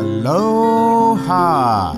Aloha!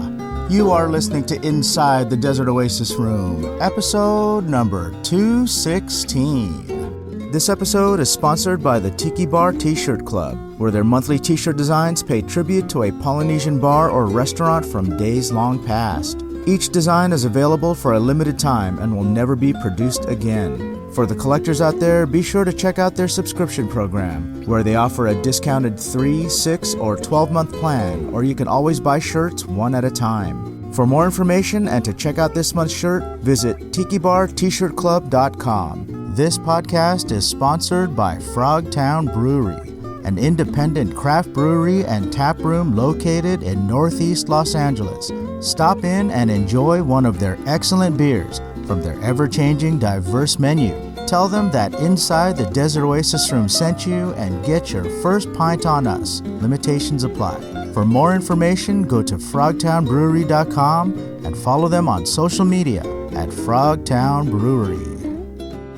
You are listening to Inside the Desert Oasis Room, episode number 216. This episode is sponsored by the Tiki Bar T-Shirt Club, where their monthly T-shirt designs pay tribute to a Polynesian bar or restaurant from days long past. Each design is available for a limited time and will never be produced again. For the collectors out there, be sure to check out their subscription program, where they offer a discounted 3, 6, or 12-month plan, or you can always buy shirts one at a time. For more information and to check out this month's shirt, visit tikibartshirtclub.com. This podcast is sponsored by Frogtown Brewery, an independent craft brewery and tap room located in Northeast Los Angeles. Stop in and enjoy one of their excellent beers from their ever-changing, diverse menu. Tell them that Inside the Desert Oasis Room sent you and get your first pint on us. Limitations apply. For more information, go to frogtownbrewery.com and follow them on social media at Frogtown Brewery.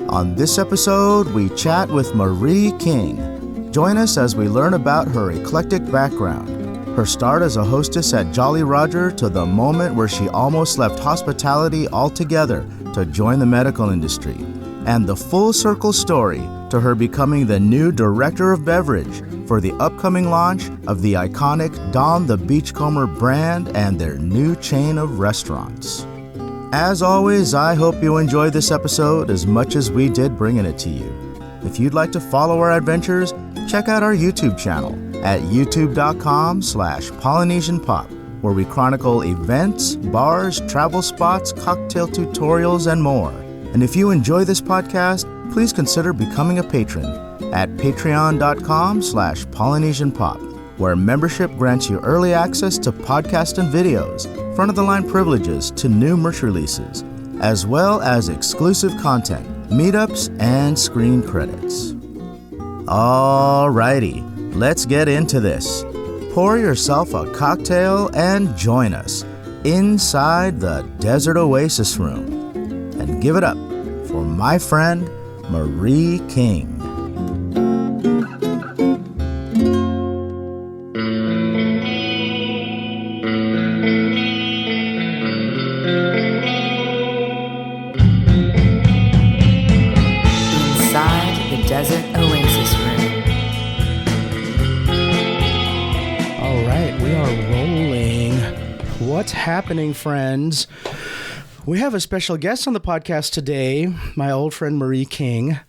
On this episode, we chat with Marie King. Join us as we learn about her eclectic background, her start as a hostess at Jolly Roger to the moment where she almost left hospitality altogether to join the medical industry, and the full circle story to her becoming the new Director of Beverage for the upcoming launch of the iconic Don the Beachcomber brand and their new chain of restaurants. As always, I hope you enjoyed this episode as much as we did bringing it to you. If you'd like to follow our adventures, check out our YouTube channel at youtube.com/PolynesianPop, where we chronicle events, bars, travel spots, cocktail tutorials, and more. And if you enjoy this podcast, please consider becoming a patron at patreon.com/PolynesianPop, where membership grants you early access to podcast and videos, front-of-the-line privileges to new merch releases, as well as exclusive content, meetups, and screen credits. Alrighty, let's get into this. Pour yourself a cocktail and join us inside the Desert Oasis Room. And give it up for my friend, Marie King. What's happening, friends? We have a special guest on the podcast today, my old friend Marie King.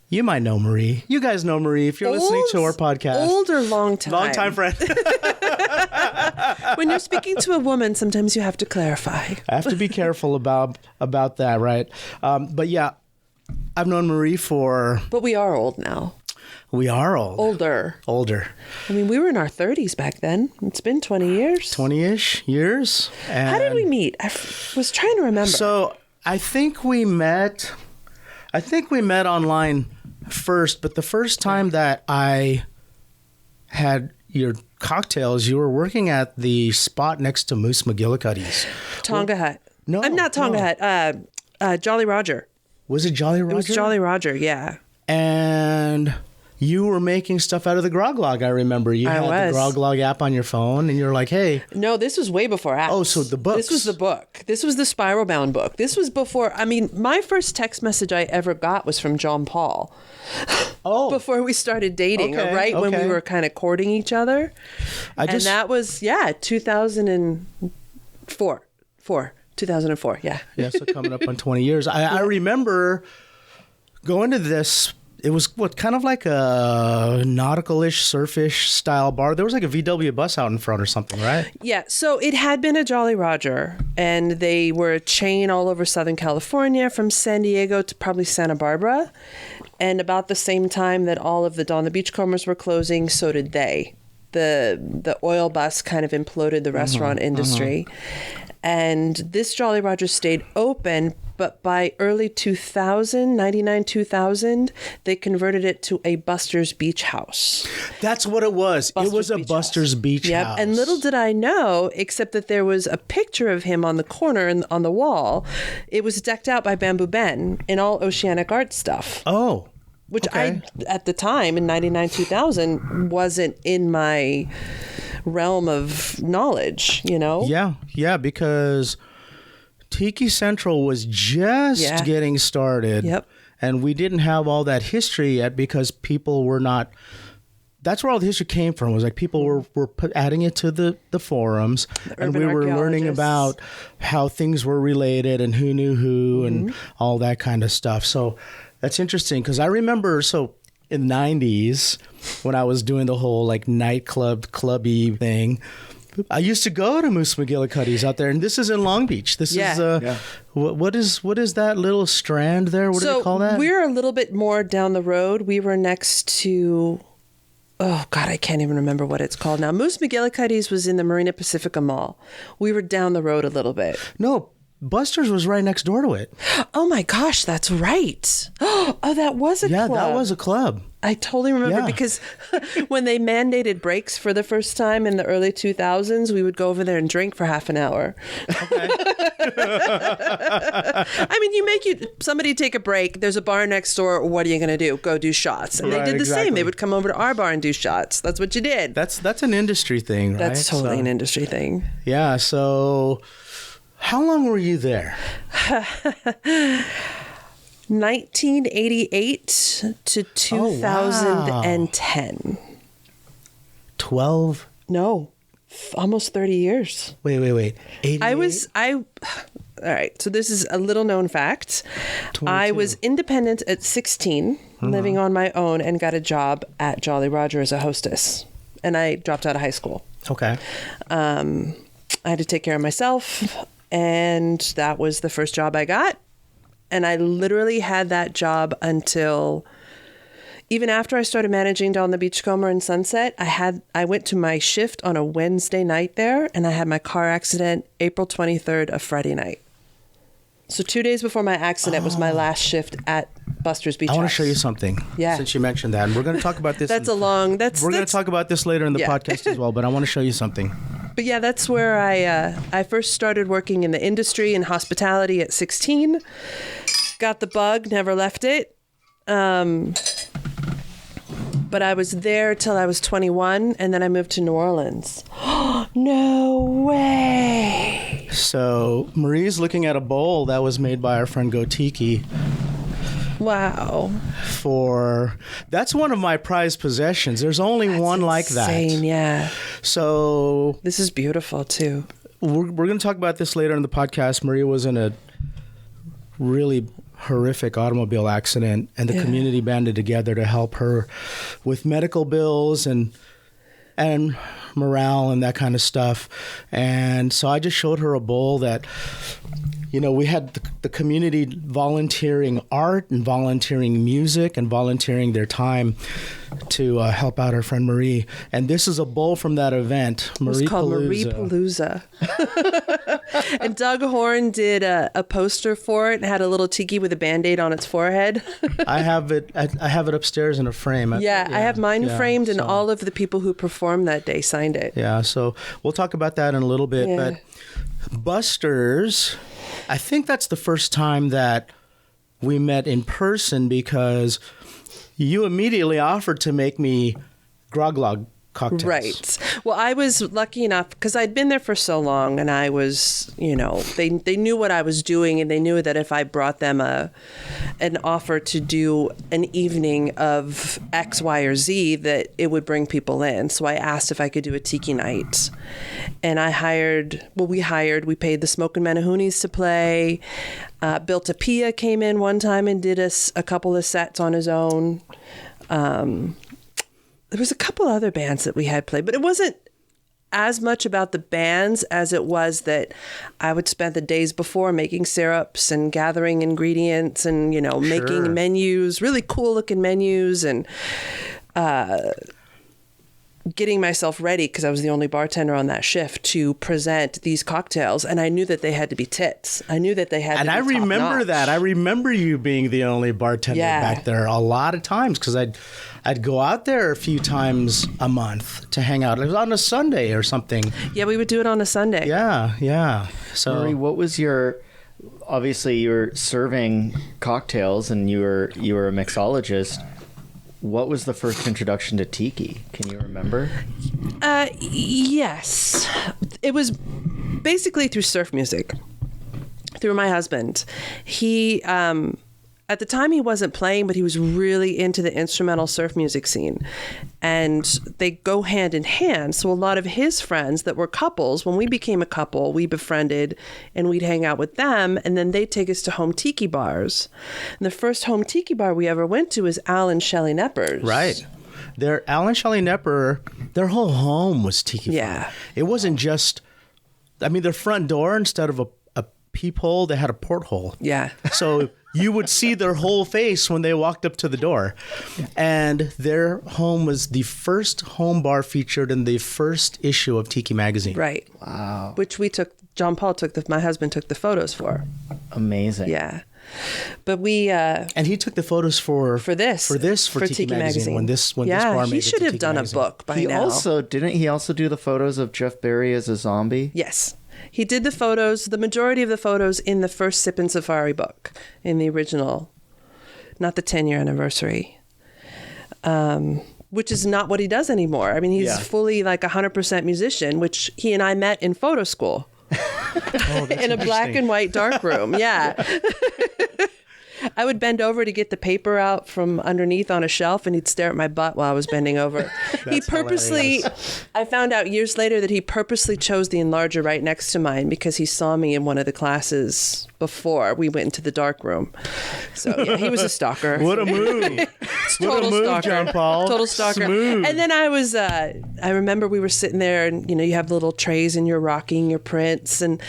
You might know Marie. You guys know Marie if you're listening to our podcast. Old or long time? Long time friend. When you're speaking to a woman, sometimes you have to clarify. I have to be careful about that, right? But yeah, I've known Marie for... But we are old now. We are old. Older. I mean, we were in our 30s back then. It's been 20 years. 20-ish years. And how did we meet? I was trying to remember. So I think we met online first, but the first time that I had your cocktails, you were working at the spot next to Moose McGillicuddy's. Tonga Hut. No. I'm not Tonga Hut. Jolly Roger. Was it Jolly Roger? It was Jolly Roger, yeah. And... you were making stuff out of the Grog Log, I remember. You had the Grog Log app on your phone, and you're like, hey. No, this was way before apps. Oh, so the books. This was the book. This was the Spiral Bound book. This was before, I mean, my first text message I ever got was from John Paul. Oh. Before we started dating, right? When we were kind of courting each other. And that was, 2004. 2004, yeah. Yeah, so coming up on 20 years. I remember going to this... It was kind of like a nautical-ish, surfish style bar. There was like a VW bus out in front or something, right? Yeah. So it had been a Jolly Roger, and they were a chain all over Southern California, from San Diego to probably Santa Barbara. And about the same time that all of the Don the Beachcombers were closing, so did they. The oil bust kind of imploded the restaurant industry. And this Jolly Roger stayed open, but by early 2000, 99, 2000, they converted it to a Buster's Beach House. That's what it was. It was a Buster's Beach House. And little did I know, except that there was a picture of him on the corner and on the wall. It was decked out by Bamboo Ben in all oceanic art stuff. Oh. Which I, at the time, in 99, 2000, wasn't in my realm of knowledge, you know? Yeah, because Tiki Central was just getting started. Yep. And we didn't have all that history yet because people were not... That's where all the history came from, was like people were adding it to the forums, and we were learning about how things were related and who knew who and all that kind of stuff. So that's interesting because I remember, in the 90s, when I was doing the whole like nightclub, clubby thing, I used to go to Moose McGillicuddy's out there, and this is in Long Beach. This is what is that little strand there? What do they call that? We're a little bit more down the road. We were next to... Oh, God, I can't even remember what it's called now. Moose McGillicuddy's was in the Marina Pacifica Mall. We were down the road a little bit. No, Buster's was right next door to it. Oh, my gosh, that's right. Oh, that was a club. Yeah, that was a club. I totally remember because when they mandated breaks for the first time in the early 2000s, we would go over there and drink for half an hour. Okay. I mean, somebody take a break. There's a bar next door. What are you going to do? Go do shots. And they did the same. They would come over to our bar and do shots. That's what you did. That's an industry thing, right? That's totally an industry thing. Yeah. So how long were you there? 1988 to 2010. 12? No, almost 30 years. Wait. 88? All right. So this is a little known fact. 22. I was independent at 16, living on my own, and got a job at Jolly Roger as a hostess. And I dropped out of high school. Okay. I had to take care of myself, and that was the first job I got. And I literally had that job until, even after I started managing down the Beachcomber in Sunset, I went to my shift on a Wednesday night there, and I had my car accident April 23rd, a Friday night. So 2 days before my accident was my last shift at Buster's Beach House. I want to show you something. Yeah. Since you mentioned that, and we're going to talk about this. We're going to talk about this later in the podcast as well, but I want to show you something. But yeah, that's where I first started working in the industry in hospitality at 16. Got the bug, never left it. But I was there till I was 21, and then I moved to New Orleans. No way. So Marie's looking at a bowl that was made by our friend Gotiki. Wow. That's one of my prized possessions. There's only one like that. Insane, yeah. So this is beautiful too. We're going to talk about this later in the podcast. Maria was in a really horrific automobile accident, and the community banded together to help her with medical bills and morale and that kind of stuff. And so I just showed her a bowl that, we had the community volunteering art and volunteering music and volunteering their time to help out our friend Marie. And this is a bowl from that event. It was called Marie Palooza. And Doug Horn did a poster for it and had a little tiki with a Band-Aid on its forehead. I have it upstairs in a frame. I have mine framed, and all of the people who performed that day signed it. Yeah, so we'll talk about that in a little bit. Yeah. But Buster's, I think that's the first time that we met in person, because you immediately offered to make me grog cocktails. Right. Well, I was lucky enough because I'd been there for so long, and I was, they knew what I was doing, and they knew that if I brought them an offer to do an evening of X, Y, or Z, that it would bring people in. So I asked if I could do a tiki night, and we paid the Smokin' Menahoonies to play. Bill Tapia came in one time and did us a couple of sets on his own. There was a couple other bands that we had played, but it wasn't as much about the bands as it was that I would spend the days before making syrups and gathering ingredients and, making menus, really cool looking menus, and getting myself ready, because I was the only bartender on that shift, to present these cocktails. And I knew that they had to be tits. I knew that they had to be top-notch. And I remember that. I remember you being the only bartender back there a lot of times, because I'd go out there a few times a month to hang out. It was on a Sunday or something. Yeah, we would do it on a Sunday. Yeah. So, Marie, what was obviously you were serving cocktails and you were a mixologist. what was the first introduction to tiki? Can you remember? Yes. It was basically through surf music, through my husband. He, at the time he wasn't playing, but he was really into the instrumental surf music scene. And they go hand in hand. So a lot of his friends that were couples, when we became a couple, we befriended and we'd hang out with them. And then they'd take us to home tiki bars. And the first home tiki bar we ever went to was Al and Shelley Knepper's. Right. Al and Shelley Knepper, their whole home was tiki. Yeah. It wasn't just, their front door, instead of a peephole, they had a porthole. Yeah. So you would see their whole face when they walked up to the door. And their home was the first home bar featured in the first issue of Tiki Magazine. Right. Wow. Which my husband took the photos for. Amazing. Yeah. But we... and he took the photos for Tiki Magazine. When this bar made it he should to have Tiki done Magazine. a book by now. Didn't he also do the photos of Jeff Berry as a zombie? Yes. He did the photos, the majority of the photos in the first Sippin' Safari book, in the original, not the 10-year anniversary, which is not what he does anymore. I mean, he's fully like 100% musician, which he and I met in photo school in a black and white dark room. Yeah. I would bend over to get the paper out from underneath on a shelf, and he'd stare at my butt while I was bending over. He purposely, hilarious. I found out years later that he purposely chose the enlarger right next to mine because he saw me in one of the classes before we went into the dark room. So yeah, he was a stalker. What a move. Total stalker. John Paul. Total stalker. Smooth. And then I remember we were sitting there and, you have little trays and you're rocking your prints. And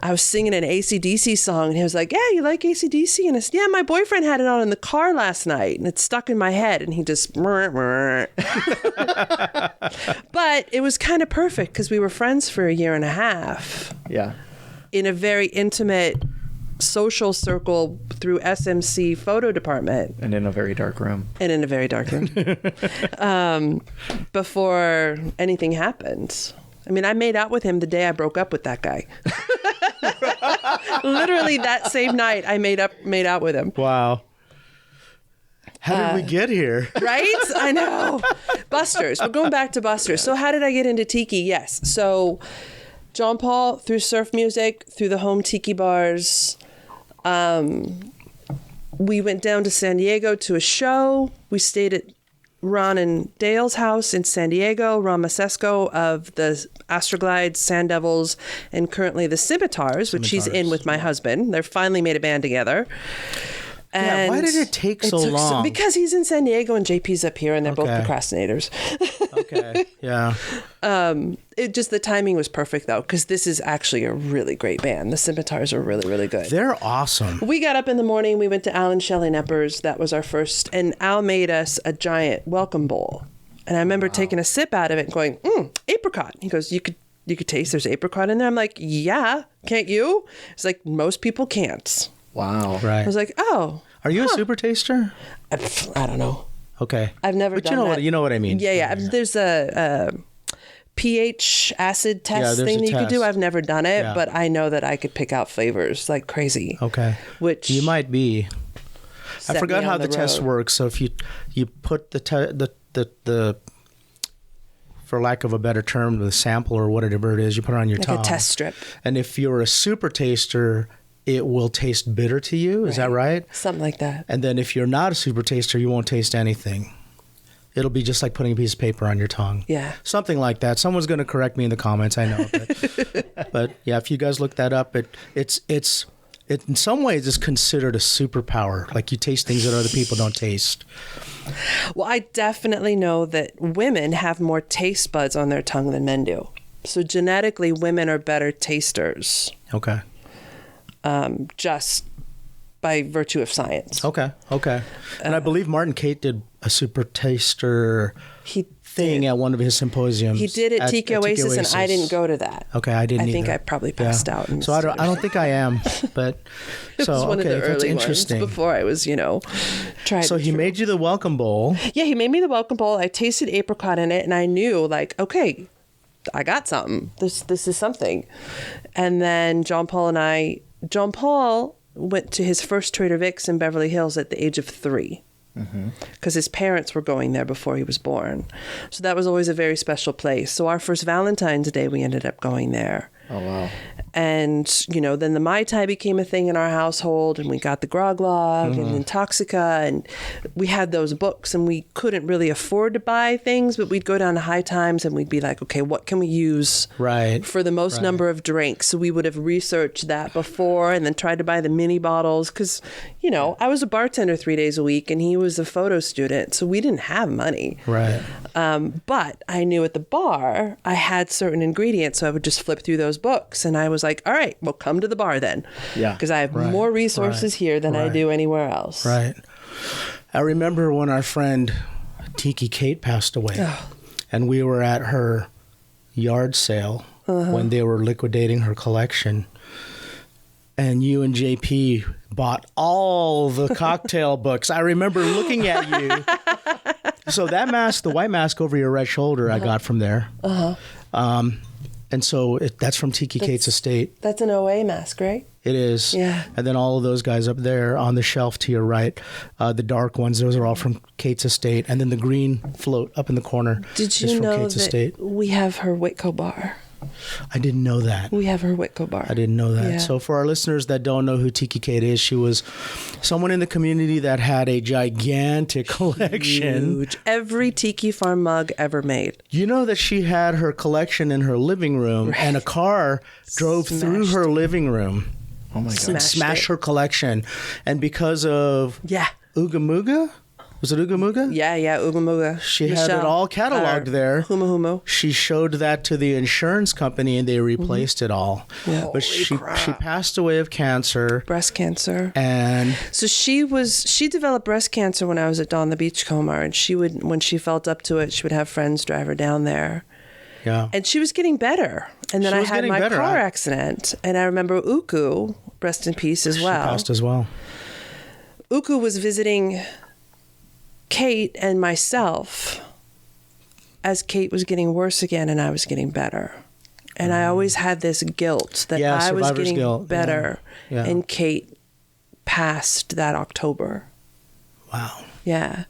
I was singing an AC/DC song and he was like, yeah, you like AC/DC? And I said, yeah, my boyfriend had it on in the car last night and it stuck in my head. And he just, but it was kind of perfect because we were friends for a year and a half. Yeah. In a very intimate social circle through SMC photo department. And in a very dark room. Before anything happened. I mean, I made out with him the day I broke up with that guy. Literally that same night I made out with him. Wow. How did we get here? Right? I know. Busters. We're going back to Busters. So how did I get into Tiki? Yes. So John Paul, through surf music, through the home Tiki bars. We went down to San Diego to a show. We stayed at Ron and Dale's house in San Diego. Ron Masesco of the Astroglides, Sand Devils, and currently the Scimitars, which he's in with my husband. They're finally made a band together. And why did it take so long? Because he's in San Diego and JP's up here, and they're both procrastinators. Okay, yeah. The timing was perfect, though, because this is actually a really great band. The Scimitars are really, really good. They're awesome. We got up in the morning. We went to Al and Shelley Knepper's. That was our first. And Al made us a giant welcome bowl. And I remember taking a sip out of it and going, apricot. He goes, you could taste there's apricot in there. I'm like, yeah, can't you? It's like, most people can't. Wow. Right. I was like, oh. Are you a super taster? I don't know. Okay. I've never done that. You know what I mean. Yeah. There's a pH acid test thing that you could do. I've never done it, but I know that I could pick out flavors like crazy. Okay. Which you might be. I forgot how the test works. So if you put the for lack of a better term, the sample or whatever it is, you put it on your tongue. Like a test strip. And if you're a super taster, it will taste bitter to you. Is that right? Something like that. And then if you're not a super taster, you won't taste anything. It'll be just like putting a piece of paper on your tongue. Yeah. Something like that. Someone's going to correct me in the comments, I know. But yeah, if you guys look that up, it's in some ways it's considered a superpower. Like you taste things that other people don't taste. Well, I definitely know that women have more taste buds on their tongue than men do. So genetically, women are better tasters. Okay. Just by virtue of science. Okay. And I believe Martin Cate did a super taster thing at one of his symposiums. He did at Tiki Oasis, and I didn't go to that. Okay, I didn't either. I think I probably passed out. So I don't think I am, but it was one of the early ones before I was, tried. So he made you the welcome bowl. Yeah, he made me the welcome bowl. I tasted apricot in it, and I knew, like, okay, I got something. This is something. And then John Paul went to his first Trader Vic's in Beverly Hills at the age of 3. because his parents were going there before he was born. So that was always a very special place. So our first Valentine's Day, we ended up going there. Oh, wow. And, you know, then the Mai Tai became a thing in our household, and we got the Grog Log and Intoxica, and we had those books, and we couldn't really afford to buy things, but we'd go down to High Times and we'd be like, okay, what can we use for the most number of drinks? So we would have researched that before and then tried to buy the mini bottles because, you know, I was a bartender 3 days a week and he was a photo student, so we didn't have money. Right. But I knew at the bar I had certain ingredients, so I would just flip through those books, and I was like, all right, well, come to the bar then. Yeah. Because I have more resources here than I do anywhere else. Right. I remember when our friend Tiki Kate passed away, and we were at her yard sale when they were liquidating her collection. And you and JP bought all the cocktail books. I remember looking at you. So that mask, the white mask over your right shoulder, I got from there. And so that's from Tiki Kate's estate. That's an OA mask, right? It is. Yeah. And then all of those guys up there on the shelf to your right, the dark ones, those are all from Kate's estate. And then the green float up in the corner Did is you from know Kate's that estate. we have her Whitco bar? I didn't know that. We have her Whitco bar. I didn't know that. Yeah. So for our listeners that don't know who Tiki Kate is, she was someone in the community that had a gigantic collection. Huge. Every Tiki Farm mug ever made. You know that she had her collection in her living room, and a car drove through her living room. Oh my God. Smashed her collection. And because of Ooga Mooga? Was it Ooga Mooga? Yeah, Ooga Mooga. She had it all cataloged there. Humu Humu. She showed that to the insurance company, and they replaced it all. Yeah. But she passed away of cancer. Breast cancer. And so she developed breast cancer when I was at Dawn the Beachcomber, and she would, when she felt up to it, she would have friends drive her down there. Yeah. And she was getting better. And then I had my car accident, and I remember Uku, rest in peace as well. She passed as well. Uku was visiting Kate and myself as Kate was getting worse again and I was getting better. And I always had this guilt that I was getting better. Yeah. And Kate passed that October. Wow. Yeah.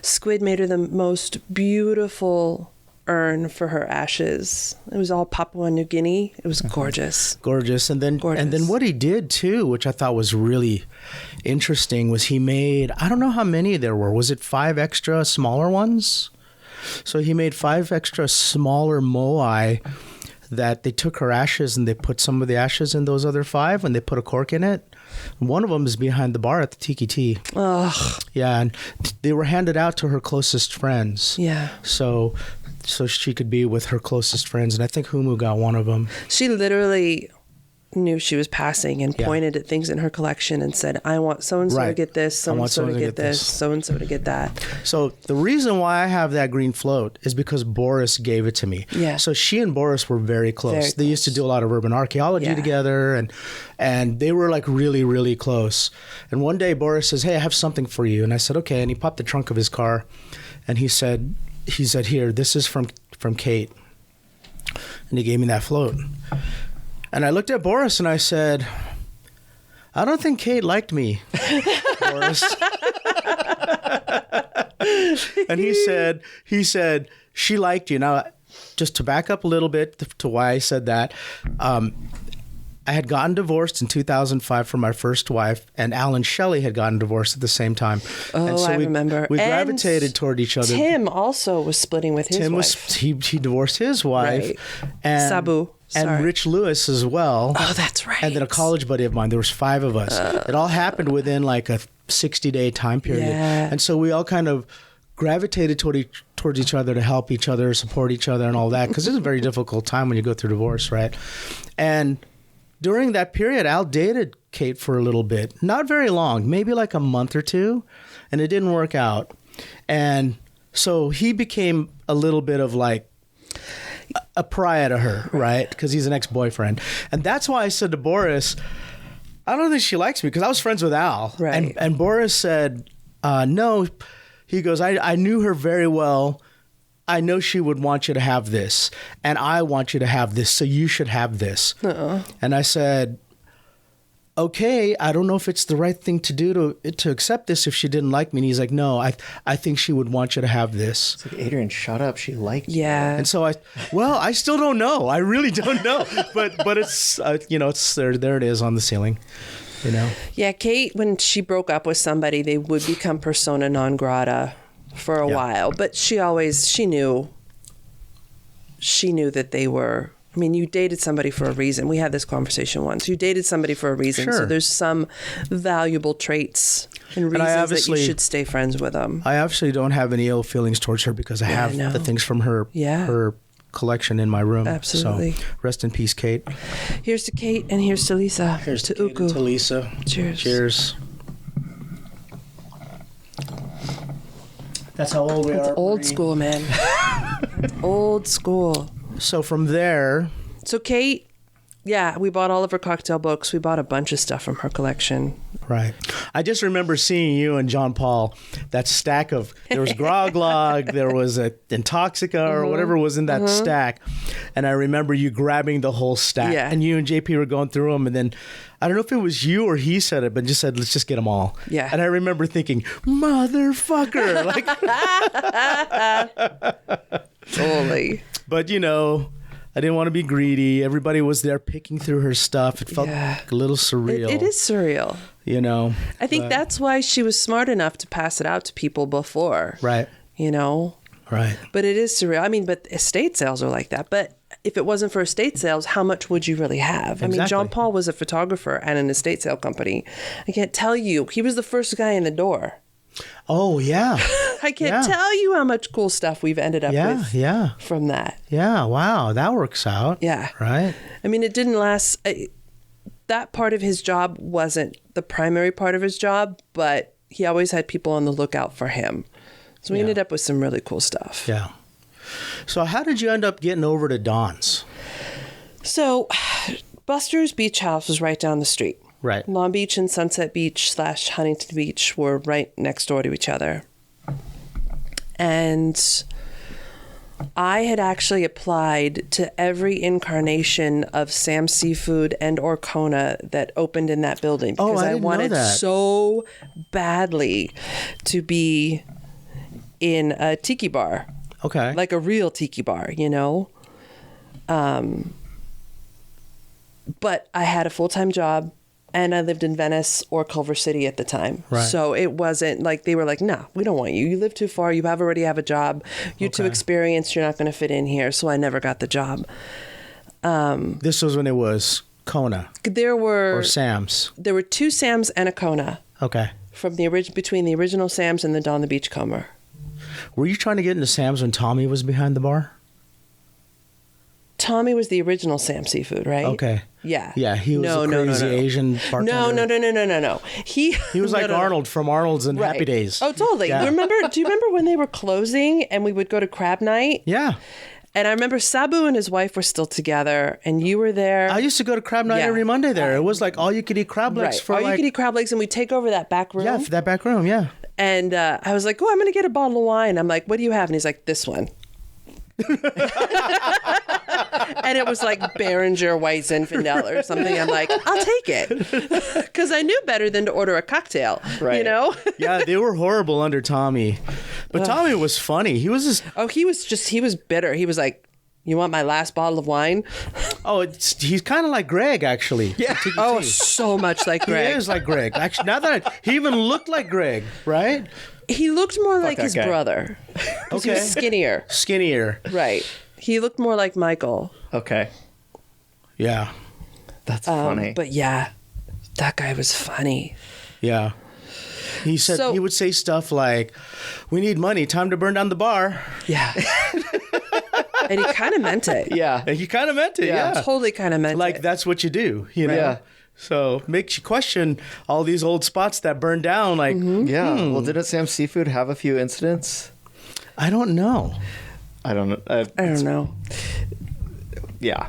Squid made her the most beautiful urn for her ashes. It was all Papua New Guinea. It was gorgeous. Gorgeous. And then what he did too, which I thought was really interesting, was he made, I don't know how many there were. Was it 5 extra smaller ones? So he made 5 extra smaller moai that they took her ashes and they put some of the ashes in those other 5 and they put a cork in it. One of them is behind the bar at the Tiki Tea. Ugh. Yeah, and they were handed out to her closest friends. Yeah. So she could be with her closest friends. And I think Humu got one of them. She literally knew she was passing and pointed at things in her collection and said, I want so-and-so to get this, so-and-so to get this, so-and-so to get that. So the reason why I have that green float is because Boris gave it to me. Yeah. So she and Boris were very close. They used to do a lot of urban archaeology together, and they were like really, really close. And one day Boris says, hey, I have something for you. And I said, okay. And he popped the trunk of his car and he said, here, this is from Kate. And he gave me that float. And I looked at Boris and I said, I don't think Kate liked me, Boris. And he said, she liked you. Now, just to back up a little bit to why I said that, I had gotten divorced in 2005 from my first wife, and Alan Shelley had gotten divorced at the same time. Oh, and so I remember. We gravitated toward each other. Tim also was splitting with his wife. He divorced his wife. Right. And Sabu. And Rich Lewis as well. Oh, that's right. And then a college buddy of mine. There was 5 of us. It all happened within like a 60-day time period. Yeah. And so we all kind of gravitated towards each other to help each other, support each other and all that. Because it's a very difficult time when you go through divorce, right? And during that period, Al dated Kate for a little bit. Not very long, maybe like a month or 2. And it didn't work out. And so he became a little bit of like a pariah to her, right? Because he's an ex-boyfriend. And that's why I said to Boris, I don't think she likes me, because I was friends with Al. Right. And Boris said, no. He goes, I knew her very well. I know she would want you to have this, and I want you to have this, so you should have this. And I said, okay, I don't know if it's the right thing to do to accept this if she didn't like me. And he's like, no, I think she would want you to have this. It's like, Adrian, shut up. She liked you. Yeah. And so I still don't know. I really don't know. But it's, it's there it is on the ceiling, Yeah, Kate, when she broke up with somebody, they would become persona non grata for a while. But she knew that they were... I mean, you dated somebody for a reason. We had this conversation once. You dated somebody for a reason. Sure. So there's some valuable traits and reasons that you should stay friends with them. I obviously don't have any ill feelings towards her because I have the things from her collection in my room. Absolutely. So rest in peace, Kate. Here's to Kate and here's to Lisa. Here's to Uku. Kate and to Lisa. Cheers. Cheers. That's how old we That's are. old Marie. school, man. Old school. So from there... So Kate, we bought all of her cocktail books. We bought a bunch of stuff from her collection. Right. I just remember seeing you and John Paul, that stack of... There was Grog Log, there was a Intoxica or whatever was in that stack. And I remember you grabbing the whole stack. Yeah. And you and JP were going through them. And then, I don't know if it was you or he said it, but just said, let's just get them all. Yeah. And I remember thinking, motherfucker. Totally. But, I didn't want to be greedy. Everybody was there picking through her stuff. It felt a little surreal. It is surreal. I think that's why she was smart enough to pass it out to people before. Right. Right. But it is surreal. I mean, but estate sales are like that. But if it wasn't for estate sales, how much would you really have? Exactly. I mean, John Paul was a photographer at an estate sale company. I can't tell you. He was the first guy in the door. Oh, yeah. I can't tell you how much cool stuff we've ended up with from that. Yeah, wow, that works out. Yeah. Right? I mean, it didn't last. That part of his job wasn't the primary part of his job, but he always had people on the lookout for him. So we ended up with some really cool stuff. Yeah. So how did you end up getting over to Don's? So Buster's Beach House was right down the street. Right. Long Beach and Sunset Beach / Huntington Beach were right next door to each other. And I had actually applied to every incarnation of Sam's Seafood and or Kona that opened in that building because I I didn't wanted know that. so badly to be in a tiki bar. Okay. Like a real tiki bar, But I had a full-time job and I lived in Venice or Culver City at the time. Right. So it wasn't like they were like, no, we don't want you. You live too far. You already have a job. You're too experienced. You're not going to fit in here. So I never got the job. This was when it was Kona or Sam's. There were 2 Sam's and a Kona. Okay. From between the original Sam's and the Don the Beachcomber. Were you trying to get into Sam's when Tommy was behind the bar? Tommy was the original Sam Seafood, right? Okay. Yeah. Yeah, he was a crazy Asian bartender. No. He was like Arnold from Arnold's and Happy Days. Oh, totally. Yeah. Do you remember when they were closing and we would go to crab night? Yeah. And I remember Sabu and his wife were still together and you were there. I used to go to crab night every Monday there. It was like all you could eat crab legs for all you could eat crab legs and we'd take over that back room. Yeah, for that back room, yeah. And I was like, I'm going to get a bottle of wine. I'm like, what do you have? And he's like, this one. And it was like Behringer White Zinfandel or something. I'm like, I'll take it. Because I knew better than to order a cocktail, Yeah, they were horrible under Tommy. But Tommy was funny. He was just... he was bitter. He was like, you want my last bottle of wine? He's kind of like Greg, actually. Yeah. So much like Greg. He is like Greg. Actually, he even looked like Greg, right? He looked more like his brother. He was skinnier. Skinnier. Right. He looked more like Michael. Okay. Yeah. That's funny. But yeah, that guy was funny. Yeah. He said he would say stuff like, "We need money. Time to burn down the bar." Yeah. And he kind of meant it. Yeah. And he kind of meant it. Yeah. Totally kind of meant it. Like that's what you do, Yeah. So makes you question all these old spots that burned down. Like, yeah. Well, didn't Sam's Seafood have a few incidents? I don't know. I don't know. I don't know. Yeah.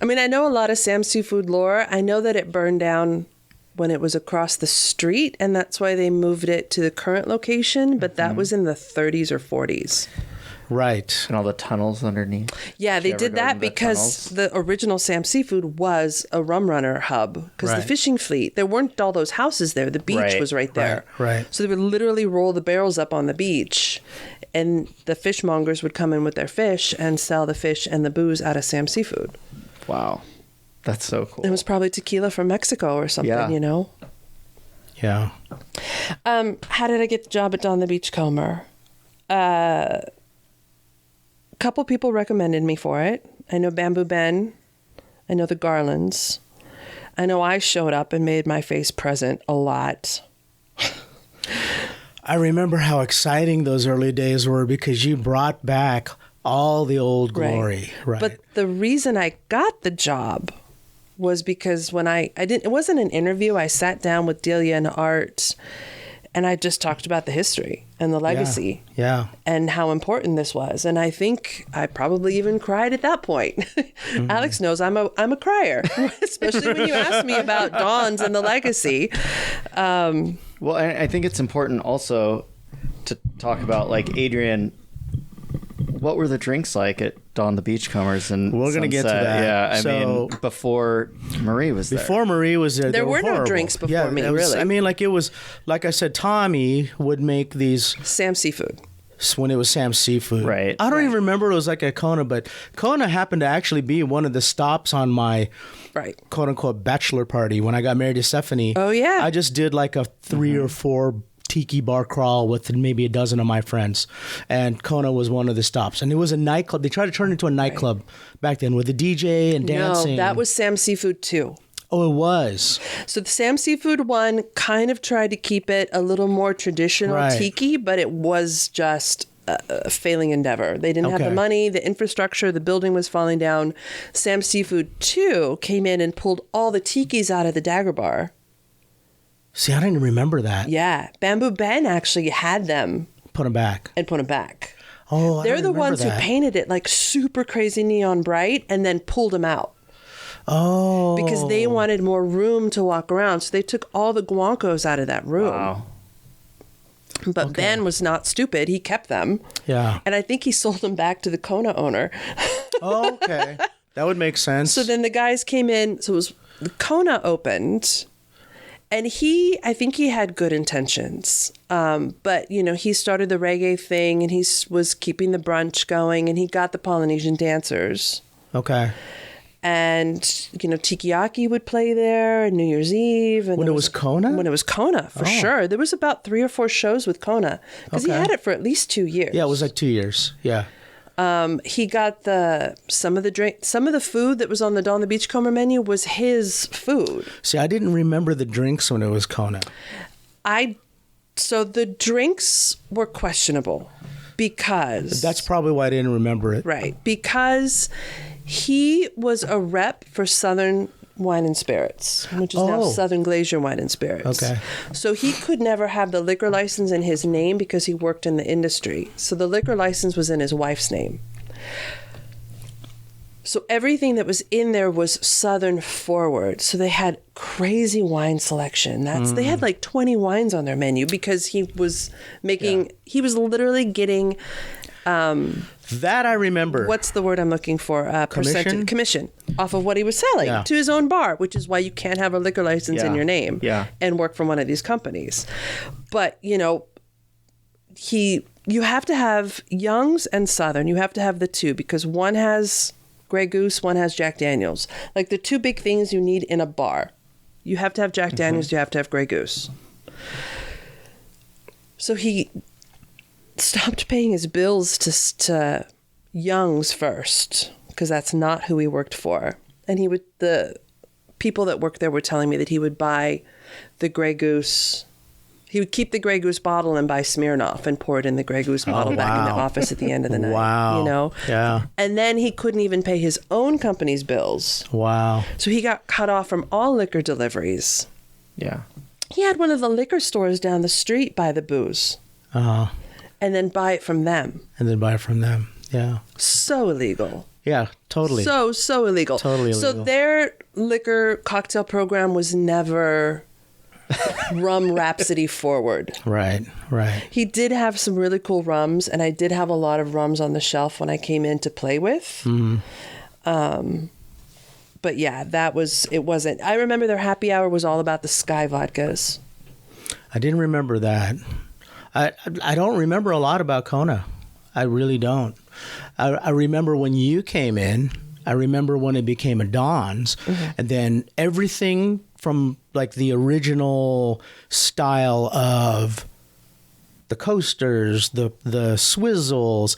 I mean, I know a lot of Sam's Seafood lore. I know that it burned down when it was across the street, and that's why they moved it to the current location. But that was in the 30s or 40s. Right. And all the tunnels underneath. Yeah, they you ever did go that into the because tunnels? the original Sam Seafood was a rum runner hub. Because the Right. fishing fleet, there weren't all those houses there. The beach Right, was right there. right. So they would literally roll the barrels up on the beach, and the fishmongers would come in with their fish and sell the fish and the booze out of Sam Seafood. Wow. That's so cool. It was probably tequila from Mexico or something, Yeah. you know? Yeah. How did I get the job at Don the Beachcomber? A couple people recommended me for it. I know Bamboo Ben. I know the Garlands. I know I showed up and made my face present a lot. I remember how exciting those early days were because you brought back all the old glory. Right. But the reason I got the job was because when I didn't, it wasn't an interview. I sat down with Delia and Art, and I just talked about the history and the legacy. Yeah. And how important this was. And I think I probably even cried at that point. Mm-hmm. Alex knows I'm a crier, especially when you ask me about Dawn's and the legacy. Well, I think it's important also to talk about, like, Adrian, what were the drinks like at Dawn the Beachcombers? And We're going to get to Sunset? that. Yeah, I So- mean, before Marie was there. Before Marie was there, There they were no horrible. drinks before yeah, me, it was- really. I mean, like it was, like I said, Tommy would make these Sam Seafood. when it was Sam's Seafood. Right. I don't even remember it was like a Kona, but Kona happened to actually be one of the stops on my Right. quote unquote bachelor party when I got married to Stephanie. Oh, yeah. I just did like a 3 or 4 tiki bar crawl with maybe a dozen of my friends, and Kona was one of the stops. And it was a nightclub. They tried to turn it into a nightclub back then with a DJ and dancing. No, that was Sam Seafood 2. Oh, it was. So the Sam Seafood 1 kind of tried to keep it a little more traditional Right. tiki, but it was just a failing endeavor. They didn't have the Okay. money, the infrastructure, the building was falling down. Sam Seafood 2 came in and pulled all the tikis out of the Dagger Bar. See, I didn't remember that. Yeah, Bamboo Ben actually had them Put them back. and put them back. Oh, They're I the remember ones that. who painted it like super crazy neon bright and then pulled them out Oh. because they wanted more room to walk around. So they took all the guancos out of that room. Wow. But Ben was not stupid. He kept them. Yeah. And I think he sold them back to the Kona owner. Oh, okay. That would make sense. So then the guys came in. So it was the Kona opened. And I think he had good intentions. But, you know, he started the reggae thing and he was keeping the brunch going and he got the Polynesian dancers. Okay. And, you know, Tikiaki would play there and New Year's Eve. And When there it was Kona? When it was Kona, for sure. There was about 3 or 4 shows with Kona because he Okay. had it for at least 2 years. Yeah, it was like 2 years. Yeah. He got some of the food that was on the Dawn the Beachcomber menu was his food. See, I didn't remember the drinks when it was Kona. So the drinks were questionable because That's probably why I didn't remember it. right, because he was a rep for Southern Wine and Spirits, which is now Oh. Southern Glacier Wine and Spirits. Okay. So he could never have the liquor license in his name because he worked in the industry. So the liquor license was in his wife's name. So everything that was in there was Southern forward. So they had crazy wine selection. They had like 20 wines on their menu because he was making, he was literally getting, That I remember. what's the word I'm looking for? Commission? Commission off of what he was selling Yeah. to his own bar, which is why you can't have a liquor license in Yeah. your name Yeah. and work for one of these companies. But, you know, you have to have Young's and Southern. You have to have the two because one has Grey Goose, one has Jack Daniels. Like the two big things you need in a bar. You have to have Jack Daniels, you have to have Grey Goose. So he stopped paying his bills to Young's first because that's not who he worked for. And the people that worked there were telling me that he would buy the Grey Goose. He would keep the Grey Goose bottle and buy Smirnoff and pour it in the Grey Goose bottle back in the wow. office at the end of the night. Wow. You know? Yeah. And then he couldn't even pay his own company's bills. Wow. So he got cut off from all liquor deliveries. Yeah. He had one of the liquor stores down the street buy the booze Uh-huh. and then buy it from them. And then buy it from them. Yeah. So illegal. Yeah, totally. So illegal. Totally So illegal. their liquor cocktail program was never rum rhapsody forward. Right. He did have some really cool rums, and I did have a lot of rums on the shelf when I came in to play with. But yeah, it wasn't. I remember their happy hour was all about the Sky vodkas. I didn't remember that. I don't remember a lot about Kona. I really don't. I remember when you came in. I remember when it became a Don's, and then everything from like the original style of the coasters, the swizzles,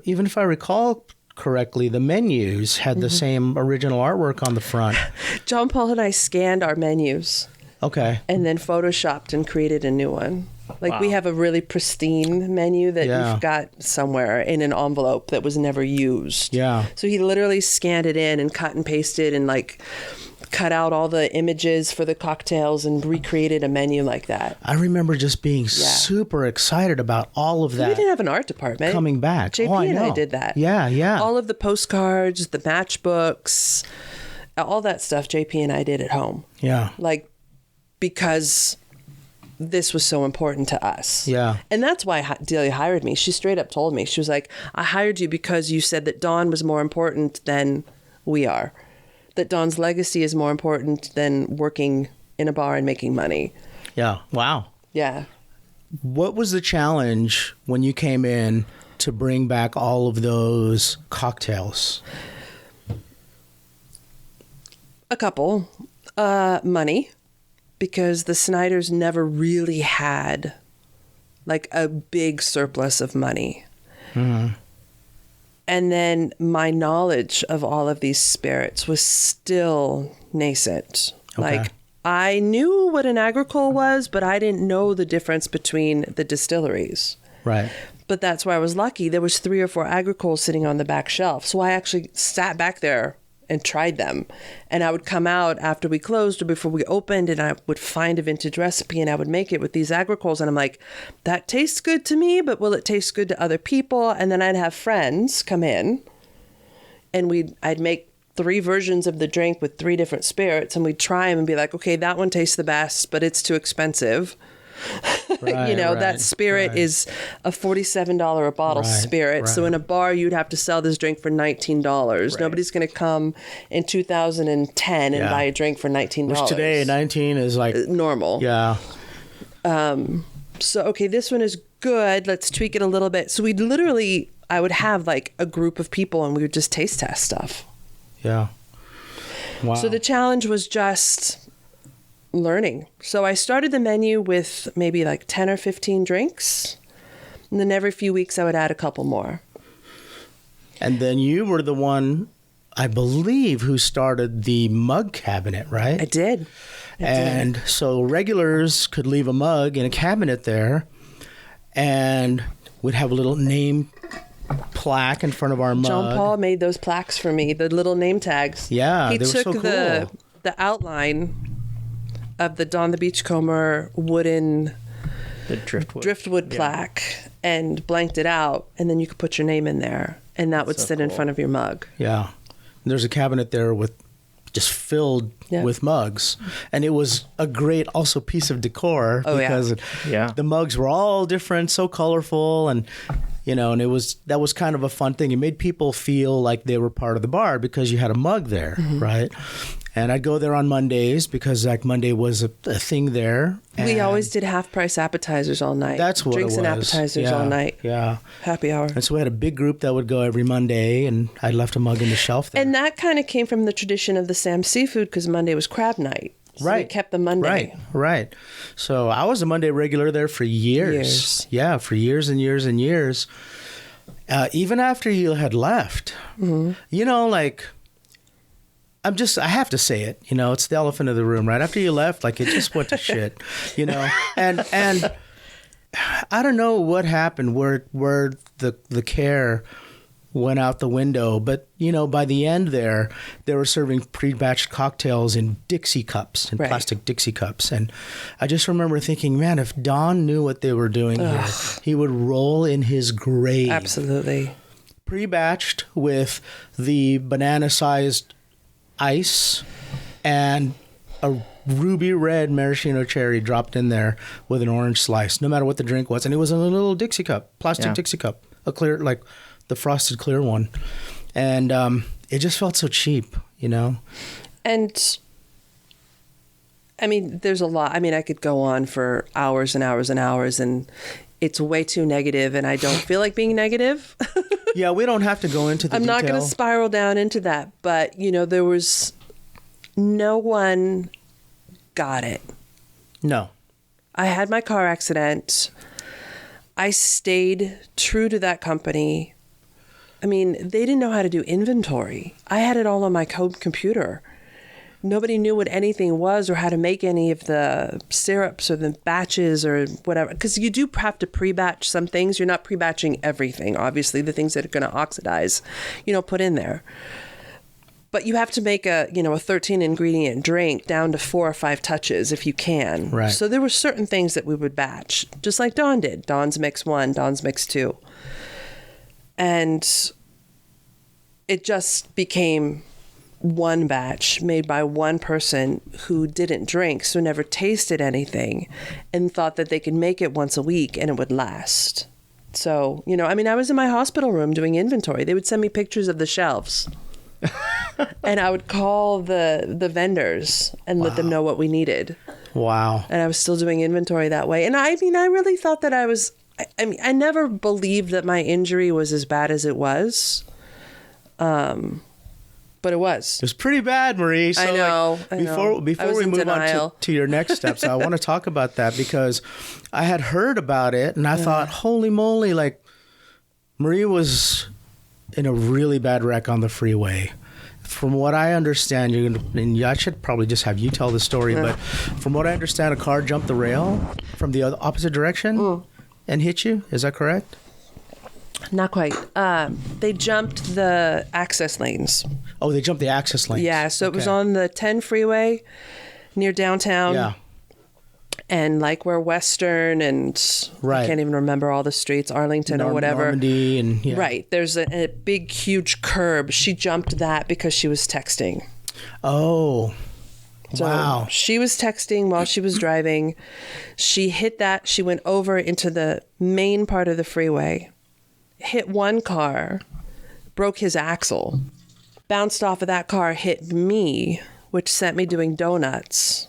even if I recall correctly, the menus had the same original artwork on the front. John Paul and I scanned our menus. Okay. And then photoshopped and created a new one. Like we have a really pristine menu that we've got somewhere in an envelope that was never used. Yeah. So he literally scanned it in and cut and pasted and like cut out all the images for the cocktails and recreated a menu like that. I remember just being super excited about all of that. We didn't have an art department. Coming back. JP and I did that. Yeah. All of the postcards, the matchbooks, all that stuff JP and I did at home. Yeah. Like, because this was so important to us. Yeah. And that's why Delia hired me. She straight up told me, she was like, I hired you because you said that Dawn was more important than we are. That Dawn's legacy is more important than working in a bar and making money. Yeah. Wow. Yeah. What was the challenge when you came in to bring back all of those cocktails? A couple. Money. Because the Snyders never really had like a big surplus of money. And then my knowledge of all of these spirits was still nascent. Okay. Like I knew what an agricole was, but I didn't know the difference between the distilleries. Right. But that's where I was lucky. There was 3 or 4 agricoles sitting on the back shelf. So I actually sat back there and tried them. And I would come out after we closed or before we opened, and I would find a vintage recipe and I would make it with these agricoles. And I'm like, that tastes good to me, but will it taste good to other people? And then I'd have friends come in and I'd make 3 versions of the drink with 3 different spirits, and we'd try them and be like, okay, that one tastes the best, but it's too expensive. Right, that spirit is a $47 a bottle spirit. Right. So in a bar, you'd have to sell this drink for $19. Right. Nobody's going to come in 2010 and buy a drink for $19. Which today, 19 is like normal. Yeah. So, okay, this one is good. Let's tweak it a little bit. So I would have like a group of people and we would just taste test stuff. Yeah. Wow. So the challenge was just learning. So I started the menu with maybe like 10 or 15 drinks. And then every few weeks I would add a couple more. And then you were the one, I believe, who started the mug cabinet, right? I did. And so regulars could leave a mug in a cabinet there and we'd have a little name plaque in front of our mug. John Paul made those plaques for me, the little name tags. Yeah, he they were took so cool. the outline of the Don the Beachcomber wooden driftwood plaque and blanked it out, and then you could put your name in there, and that would sit in front of your mug. Yeah. And there's a cabinet there with just filled with mugs, and it was a great also piece of decor because the mugs were all different, so colorful, and and that was kind of a fun thing. It made people feel like they were part of the bar because you had a mug there, right? And I'd go there on Mondays because like Monday was a thing there. We always did half price appetizers all night. That's what Drinks it was. and appetizers all night. Yeah. Happy hour. And so we had a big group that would go every Monday, and I left a mug in the shelf there. And that kind of came from the tradition of the Sam's Seafood because Monday was crab night. So we kept the Monday. Right. So I was a Monday regular there for years. Yeah, for years and years and years. Even after you had left, I have to say it, it's the elephant in the room, right? After you left, like it just went to shit, and I don't know what happened where the care went out the window, but by the end there, they were serving pre-batched cocktails in Dixie cups, in plastic Dixie cups. And I just remember thinking, man, if Don knew what they were doing here, he would roll in his grave. Absolutely. Pre-batched with the banana-sized ice and a ruby red maraschino cherry dropped in there with an orange slice, no matter what the drink was. And it was in a little Dixie cup, plastic Dixie cup, a clear, like the frosted clear one. And it just felt so cheap, you know? And I mean, there's a lot. I mean, I could go on for hours and hours and hours, and it's way too negative, and I don't feel like being negative. Yeah, we don't have to go into the I'm detail. not going to spiral down into that. But, you know, there was no one got it. No. I had my car accident. I stayed true to that company. I mean, they didn't know how to do inventory. I had it all on my computer. Nobody knew what anything was or how to make any of the syrups or the batches or whatever. Because you do have to pre-batch some things. You're not pre-batching everything, obviously. The things that are going to oxidize, you know, put in there. But you have to make a 13 ingredient drink down to 4 or 5 touches if you can. Right. So there were certain things that we would batch, just like Dawn did. Dawn's Mix 1, Dawn's Mix 2. And it just became one batch made by one person who didn't drink, so never tasted anything, and thought that they could make it once a week and it would last. So, you know, I mean, I was in my hospital room doing inventory. They would send me pictures of the shelves. And I would call the vendors and let them know what we needed. Wow. And I was still doing inventory that way. And I mean, I really thought that I never believed that my injury was as bad as it was. But it was. It was pretty bad, Marie. So I know. Before we move on to your next steps, I want to talk about that because I had heard about it and I thought, holy moly, like Marie was in a really bad wreck on the freeway. From what I understand, and I should probably just have you tell the story, but from what I understand, a car jumped the rail from the opposite direction and hit you. Is that correct? Not quite. They jumped the access lanes. Oh, they jumped the access lanes. Yeah, so it was on the 10 freeway near downtown. Yeah. And like where Western and right. I can't even remember all the streets, Arlington or whatever. Normandy and Right. There's a big, huge curb. She jumped that because she was texting. Oh, So wow. She was texting while she was driving. She hit that. She went over into the main part of the freeway, hit one car, broke his axle, bounced off of that car, hit me, which sent me doing donuts.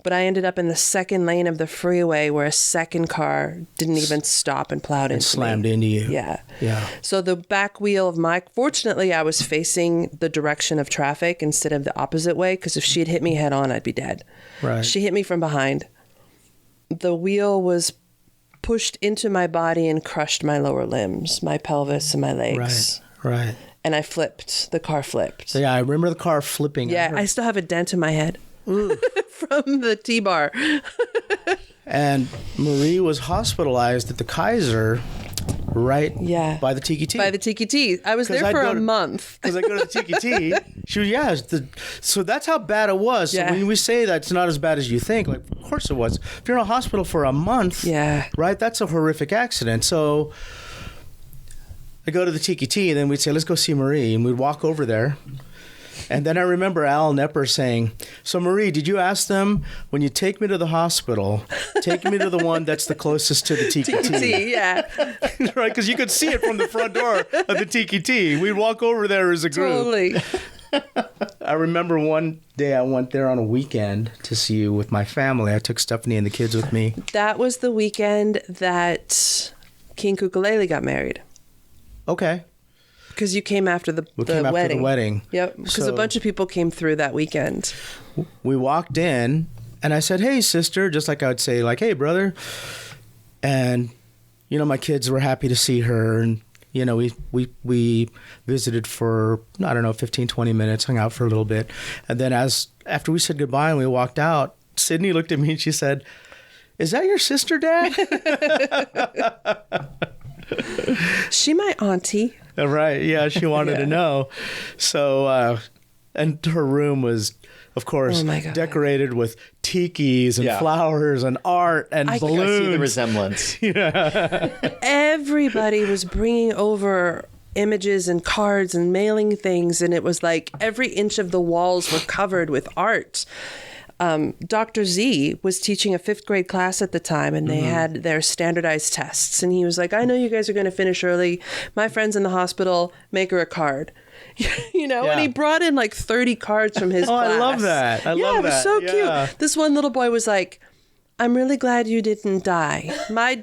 But I ended up in the second lane of the freeway where a second car didn't even stop and plowed into me. Slammed into you. Yeah. Yeah. So the back wheel of fortunately I was facing the direction of traffic instead of the opposite way, because if she had hit me head on, I'd be dead. Right. She hit me from behind. The wheel was pushed into my body and crushed my lower limbs, my pelvis and my legs. Right. And I flipped. The car flipped. So yeah, I remember the car flipping. Yeah, I still have a dent in my head from the T-bar. And Marie was hospitalized at the Kaiser right by the Tiki T. By the Tiki T. I was there for a month. Because I go to the Tiki T. So that's how bad it was. Yeah. So when we say that it's not as bad as you think, like, of course it was. If you're in a hospital for a month, right, that's a horrific accident. So I go to the Tiki T, and then we'd say, let's go see Marie. And we'd walk over there. And then I remember Al Nepper saying, so Marie, did you ask them, when you take me to the hospital, take me to the one that's the closest to the Tiki T? Yeah. Right, because you could see it from the front door of the Tiki T. We'd walk over there as a group. Totally. I remember one day I went there on a weekend to see you with my family. I took Stephanie and the kids with me. That was the weekend that King Kukulele got married. Okay. Because you came after the wedding. After the wedding. Yep. Because a bunch of people came through that weekend. We walked in, and I said, hey, sister, just like I would say, like, hey, brother. And, you know, my kids were happy to see her. And, you know, we visited for, I don't know, 15, 20 minutes, hung out for a little bit. And then after we said goodbye and we walked out, Sydney looked at me and she said, is that your sister, Dad? She my auntie. Right. Yeah, she wanted to know. So, and her room was, of course, decorated with tikis and flowers and art and balloons. I see the resemblance. Yeah. Everybody was bringing over images and cards and mailing things, and it was like every inch of the walls were covered with art. Dr. Z was teaching a 5th grade class at the time, and they had their standardized tests. And he was like, I know you guys are going to finish early. My friend's in the hospital. Make her a card. And he brought in like 30 cards from his class. I love that. I love that. Yeah, it was so Yeah. cute. This one little boy was like, I'm really glad you didn't die. My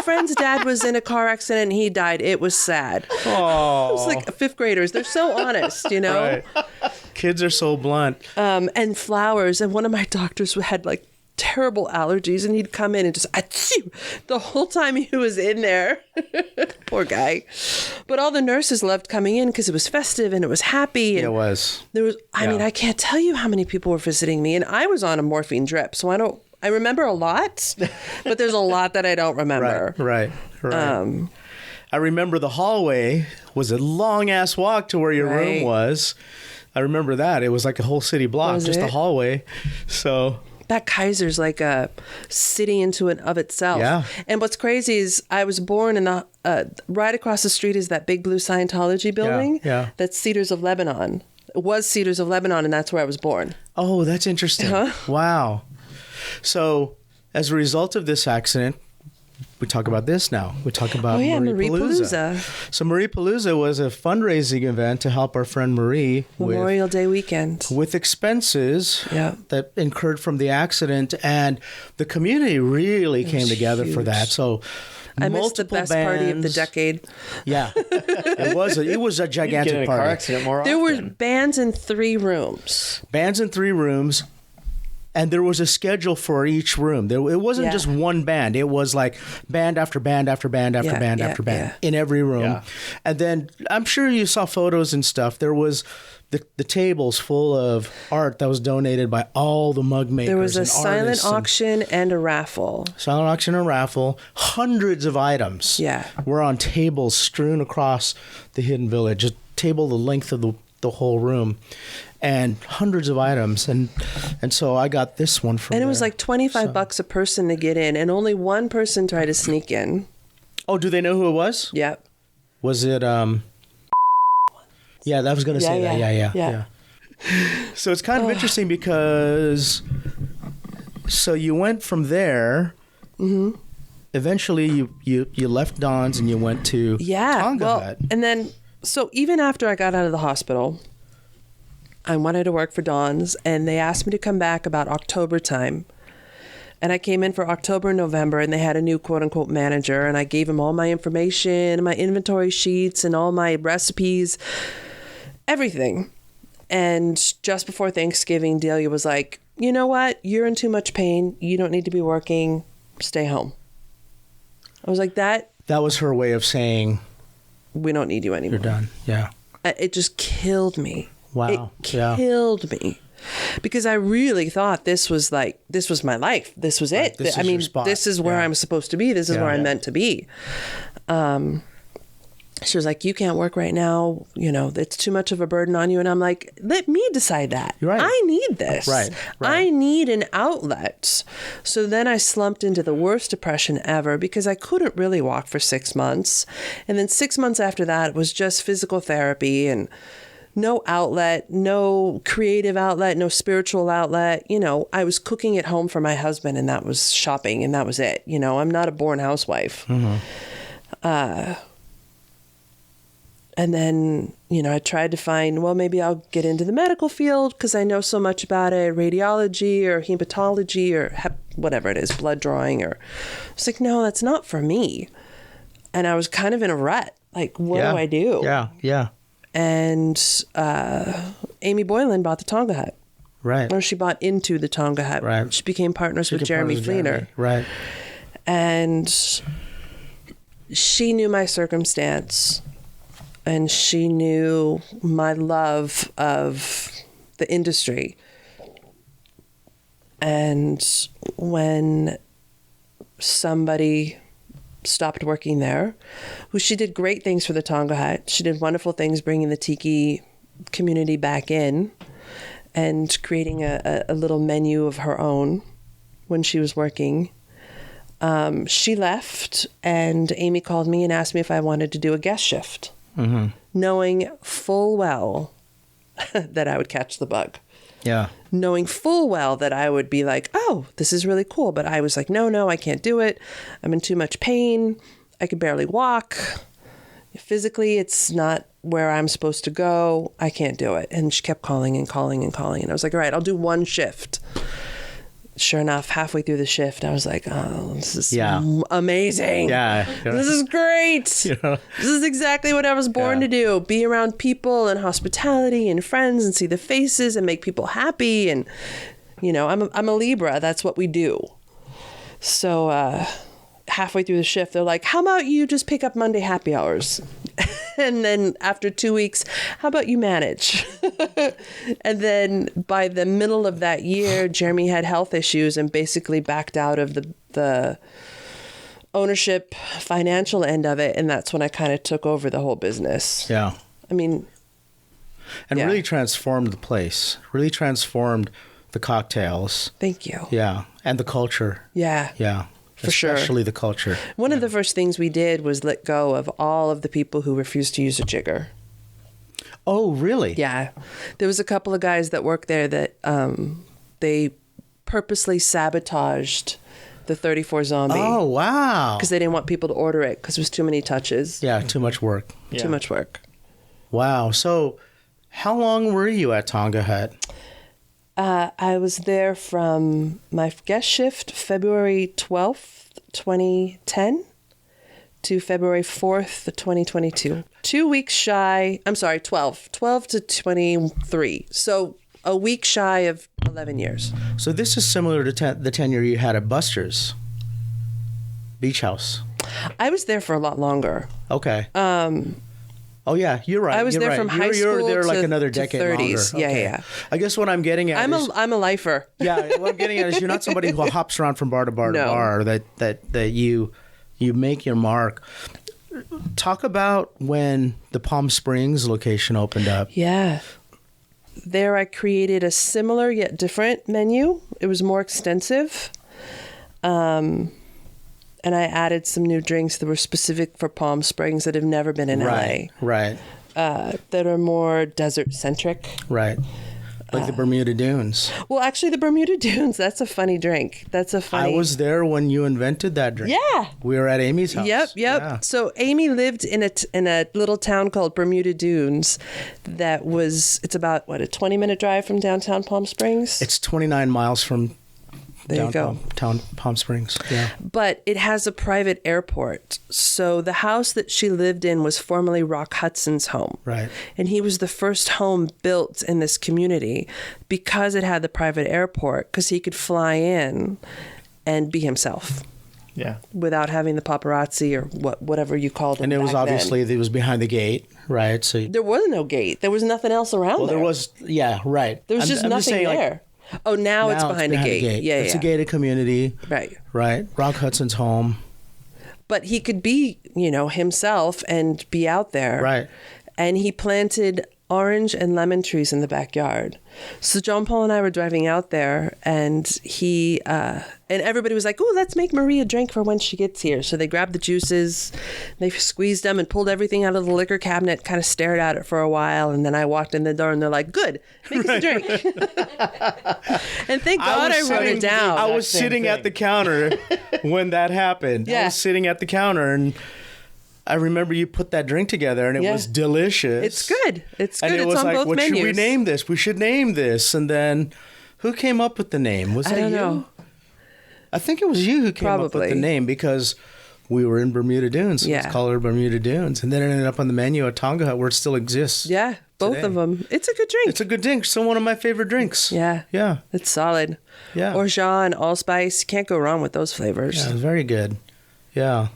friend's dad was in a car accident and he died. It was sad. Oh. It was like 5th graders. They're so honest, Right. Kids are so blunt. And flowers. And one of my doctors had like terrible allergies, and he'd come in and just achoo, the whole time he was in there. Poor guy. But all the nurses loved coming in because it was festive and it was happy. And It was. there was, I mean, I can't tell you how many people were visiting me, and I was on a morphine drip, so I remember a lot, but there's a lot that I don't remember. Right. I remember the hallway was a long ass walk to where your room was. I remember that. It was like a whole city block, Was just it? a hallway. So That Kaiser's like a city into and of itself. Yeah. And what's crazy is I was born in the right across the street is that big blue Scientology building. Yeah. That's Cedars of Lebanon. It was Cedars of Lebanon, and that's where I was born. Oh, that's interesting. Wow. So, as a result of this accident, we talk about this now. We talk about Marie Palooza. So, Marie Palooza was a fundraising event to help our friend Marie Memorial Day weekend. with expenses Yeah. that incurred from the accident, and the community really came together for that. So, I missed the best party of the decade. Yeah, it was a Get gigantic in a party. car accident more There often. were bands in 3 rooms. Bands in 3 rooms, and there was a schedule for each room. It wasn't just one band. It was like band after band after band after band after band in every room. Yeah. And then I'm sure you saw photos and stuff. There was the tables full of art that was donated by all the mug makers. There was a and silent artists and- auction and a raffle. silent auction and raffle. Hundreds of items were on tables strewn across the Hidden Village, a table the length of the whole room, and hundreds of items. And so I got this one from And it was there. like $25 a person to get in, and only one person tried to sneak in. Oh, do they know who it was? Yep. Was it Yeah, I was going to say that. Yeah. So it's kind of interesting because so you went from there. Mm-hmm. Eventually, you left Don's and you went to Tonga Hut. And then, so even after I got out of the hospital, I wanted to work for Don's, and they asked me to come back about October time. And I came in for October, November, and they had a new quote-unquote manager, and I gave him all my information, my inventory sheets, and all my recipes, everything. And just before Thanksgiving, Delia was like, you know what? You're in too much pain. You don't need to be working. Stay home. I was like, that was her way of saying, we don't need you anymore. you're done. Yeah. It just killed me. Wow. It killed me. Because I really thought this was my life. This was it. This is I mean, your spot. this is where Yeah. I'm supposed to be. This is where I'm meant to be. She was like, you can't work right now. You know, it's too much of a burden on you. And I'm like, let me decide that. You're right. I need this. Right. I need an outlet. So then I slumped into the worst depression ever because I couldn't really walk for 6 months. And then 6 months after that was just physical therapy and no outlet, no creative outlet, no spiritual outlet. You know, I was cooking at home for my husband, and that was shopping, and that was it. You know, I'm not a born housewife. Mm-hmm. And then, you know, I tried to find, well, maybe I'll get into the medical field because I know so much about it, radiology or hematology or whatever it is, blood drawing. Or it's like, no, that's not for me. And I was kind of in a rut. Like, what do I do? Yeah. And Amy Boylan bought the Tonga Hut. Right. Or she bought into the Tonga Hut. Right. She became partners with Jeremy Fleener. Right. And she knew my circumstance. And she knew my love of the industry. And when somebody stopped working there, who she did great things for the Tonga Hut. She did wonderful things bringing the tiki community back in and creating a little menu of her own when she was working. She left, and Amy called me and asked me if I wanted to do a guest shift. Mm-hmm. Knowing full well that I would catch the bug. Yeah. Knowing full well that I would be like, oh, this is really cool. But I was like, no, I can't do it. I'm in too much pain. I can barely walk. Physically, it's not where I'm supposed to go. I can't do it. And she kept calling and calling and calling. And I was like, all right, I'll do one shift. Sure enough, halfway through the shift, I was like, oh, this is amazing. Yeah. This is great. This is exactly what I was born to do. Be around people and hospitality and friends and see the faces and make people happy. And, I'm a Libra. That's what we do. So halfway through the shift, they're like, how about you just pick up Monday happy hours? And then after 2 weeks, how about you manage? And then by the middle of that year, Jeremy had health issues and basically backed out of the ownership financial end of it. And that's when I kind of took over the whole business. Yeah. I mean, and really transformed the place, really transformed the cocktails. Thank you. Yeah. And the culture. Yeah. Yeah. For sure. Especially the culture. One of the first things we did was let go of all of the people who refused to use a jigger. Oh, really? Yeah. There was a couple of guys that worked there that they purposely sabotaged the 34 Zombie. Oh, wow. Because they didn't want people to order it because it was too many touches. Yeah, too much work. Yeah. Too much work. Wow. So how long were you at Tonga Hut? I was there from my guest shift, February 12th, 2010 to February 4th, 2022. 2 weeks shy. I'm sorry, 12 to 23. So a week shy of 11 years. So this is similar to the tenure you had at Buster's Beach House. I was there for a lot longer. Okay. Oh yeah, you're right. I was you're there right. from high You're school there like to another decade 30s. longer. Yeah, Okay. yeah. I guess what I'm getting at is I'm a lifer. yeah, what I'm getting at is you're not somebody who hops around from bar to bar to No. bar. That you make your mark. Talk about when the Palm Springs location opened up. Yeah. There I created a similar yet different menu. It was more extensive. And I added some new drinks that were specific for Palm Springs that have never been in Right. that are more desert-centric. Right. Like the Bermuda Dunes. Well, actually, the Bermuda Dunes, that's a funny drink. I was there when you invented that drink. Yeah. We were at Amy's house. Yep. Yeah. So Amy lived in a little town called Bermuda Dunes it's about, a 20-minute drive from downtown Palm Springs? It's 29 miles from There you go. downtown Palm Springs. Yeah. But it has a private airport. So the house that she lived in was formerly Rock Hudson's home. Right. And he was the first home built in this community because it had the private airport, because he could fly in and be himself. Yeah. Without having the paparazzi or whatever you called them. And it was back obviously, it was behind the gate, right? So then. There was no gate. There was nothing else around there. there was, yeah, right. There was just I'm nothing saying, there. Oh, now it's behind a gate. Yeah, It's a gated community. Right. Right. Rock Hudson's home. But he could be, himself and be out there. Right. And he planted orange and lemon trees in the backyard. So John Paul and I were driving out there, and he and everybody was like, "Oh, let's make Marie a drink for when she gets here." So they grabbed the juices, they squeezed them, and pulled everything out of the liquor cabinet. Kind of stared at it for a while, and then I walked in the door, and they're like, "Good, make us a drink." And thank God I wrote it down. I was sitting at the counter when that happened. Yeah. I was sitting at the counter, and I remember you put that drink together, and it was delicious. It's good. It's good. And it It's was on like, both what menus. should we name this? We should name this. And then, who came up with the name? Was I that don't you? know. I think it was you who came up with Probably. the name because we were in Bermuda Dunes. So Yeah. Let's call it Bermuda Dunes. And then it ended up on the menu at Tonga Hut where it still exists. Yeah, both today. of them. It's a good drink. It's a good drink. Still one of my favorite drinks. Yeah. Yeah. It's solid. Yeah. Orgeat, allspice. Can't go wrong with those flavors. Yeah, very good. Yeah.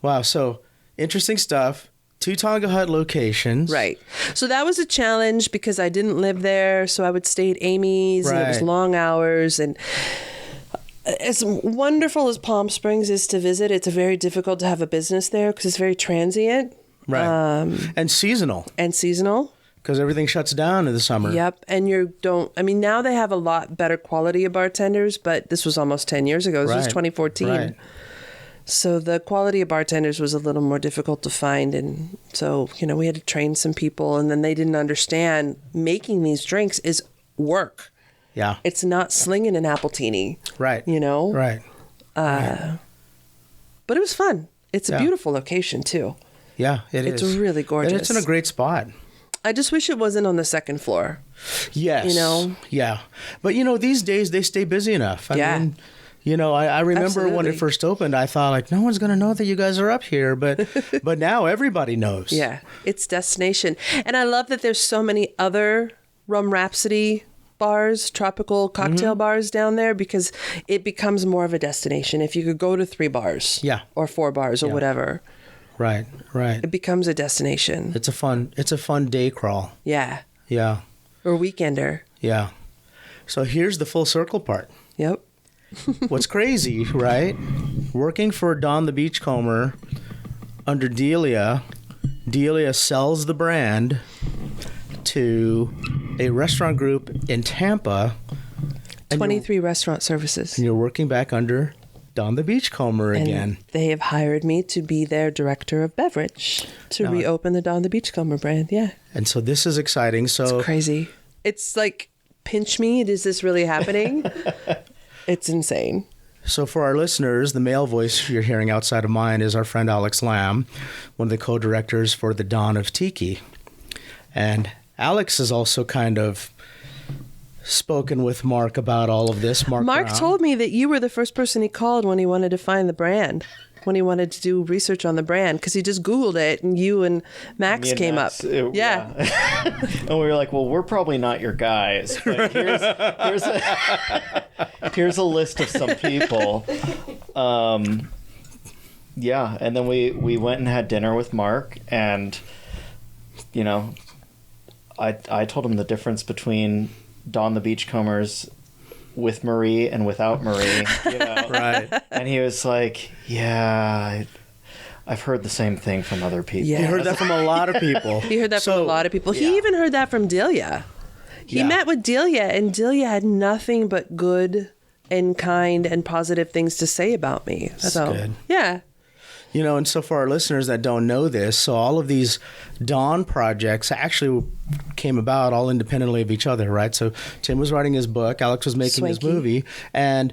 Wow. So interesting stuff. 2 Tonga Hut locations. Right. So that was a challenge because I didn't live there. So I would stay at Amy's and it was Right. long hours. And as wonderful as Palm Springs is to visit, it's very difficult to have a business there because it's very transient. Right. And seasonal And seasonal. because everything shuts down in the summer. Yep. And now they have a lot better quality of bartenders, but this was almost 10 years ago. This was Right. 2014. Right. So the quality of bartenders was a little more difficult to find. And so, we had to train some people, and then they didn't understand making these drinks is work. Yeah. It's not slinging an appletini. Right. Right. Right. But it was fun. It's a beautiful location, too. Yeah, it is. It's really gorgeous. And it's in a great spot. I just wish it wasn't on the second floor. Yes. Yeah. But, these days they stay busy enough. I mean, I remember when it first opened, I thought, like, no one's going to know that you guys are up here. But but now everybody knows. Yeah. It's destination. And I love that there's so many other Rum Rhapsody bars, tropical cocktail bars down there, because it becomes more of a destination. If you could go to 3 bars or 4 bars or whatever. Right. It becomes a destination. It's a fun day crawl. Yeah. Yeah. Or weekender. Yeah. So here's the full circle part. Yep. What's crazy, right? Working for Don the Beachcomber under Delia sells the brand to a restaurant group in Tampa. 23 restaurant services. And you're working back under Don the Beachcomber again. And they have hired me to be their Director of Beverage to reopen the Don the Beachcomber brand. Yeah. And so this is exciting. So it's crazy. It's like, pinch me. Is this really happening? It's insane. So for our listeners, the male voice you're hearing outside of mine is our friend Alex Lamb, one of the co-directors for the Dawn of Tiki. And Alex has also kind of spoken with Mark about all of this. Mark Brown. Told me that you were the first person he called when he wanted to find the brand, when he wanted to do research on the brand, because he just Googled it and you and Max came up. Yeah. And we were like, well, we're probably not your guys, but here's a list of some people. Yeah. And then we went and had dinner with Mark, and, I told him the difference between Don the Beachcombers with Marie and without Marie, Right. And he was like, yeah, I've heard the same thing from other people. Yeah. You heard that from a lot of people. He heard that from a lot of people. He even heard that from Delia. He met with Delia, and Delia had nothing but good and kind and positive things to say about me. That's so good. Yeah. And so for our listeners that don't know this, so all of these Dawn projects actually came about all independently of each other, right? So Tim was writing his book, Alex was making his movie, and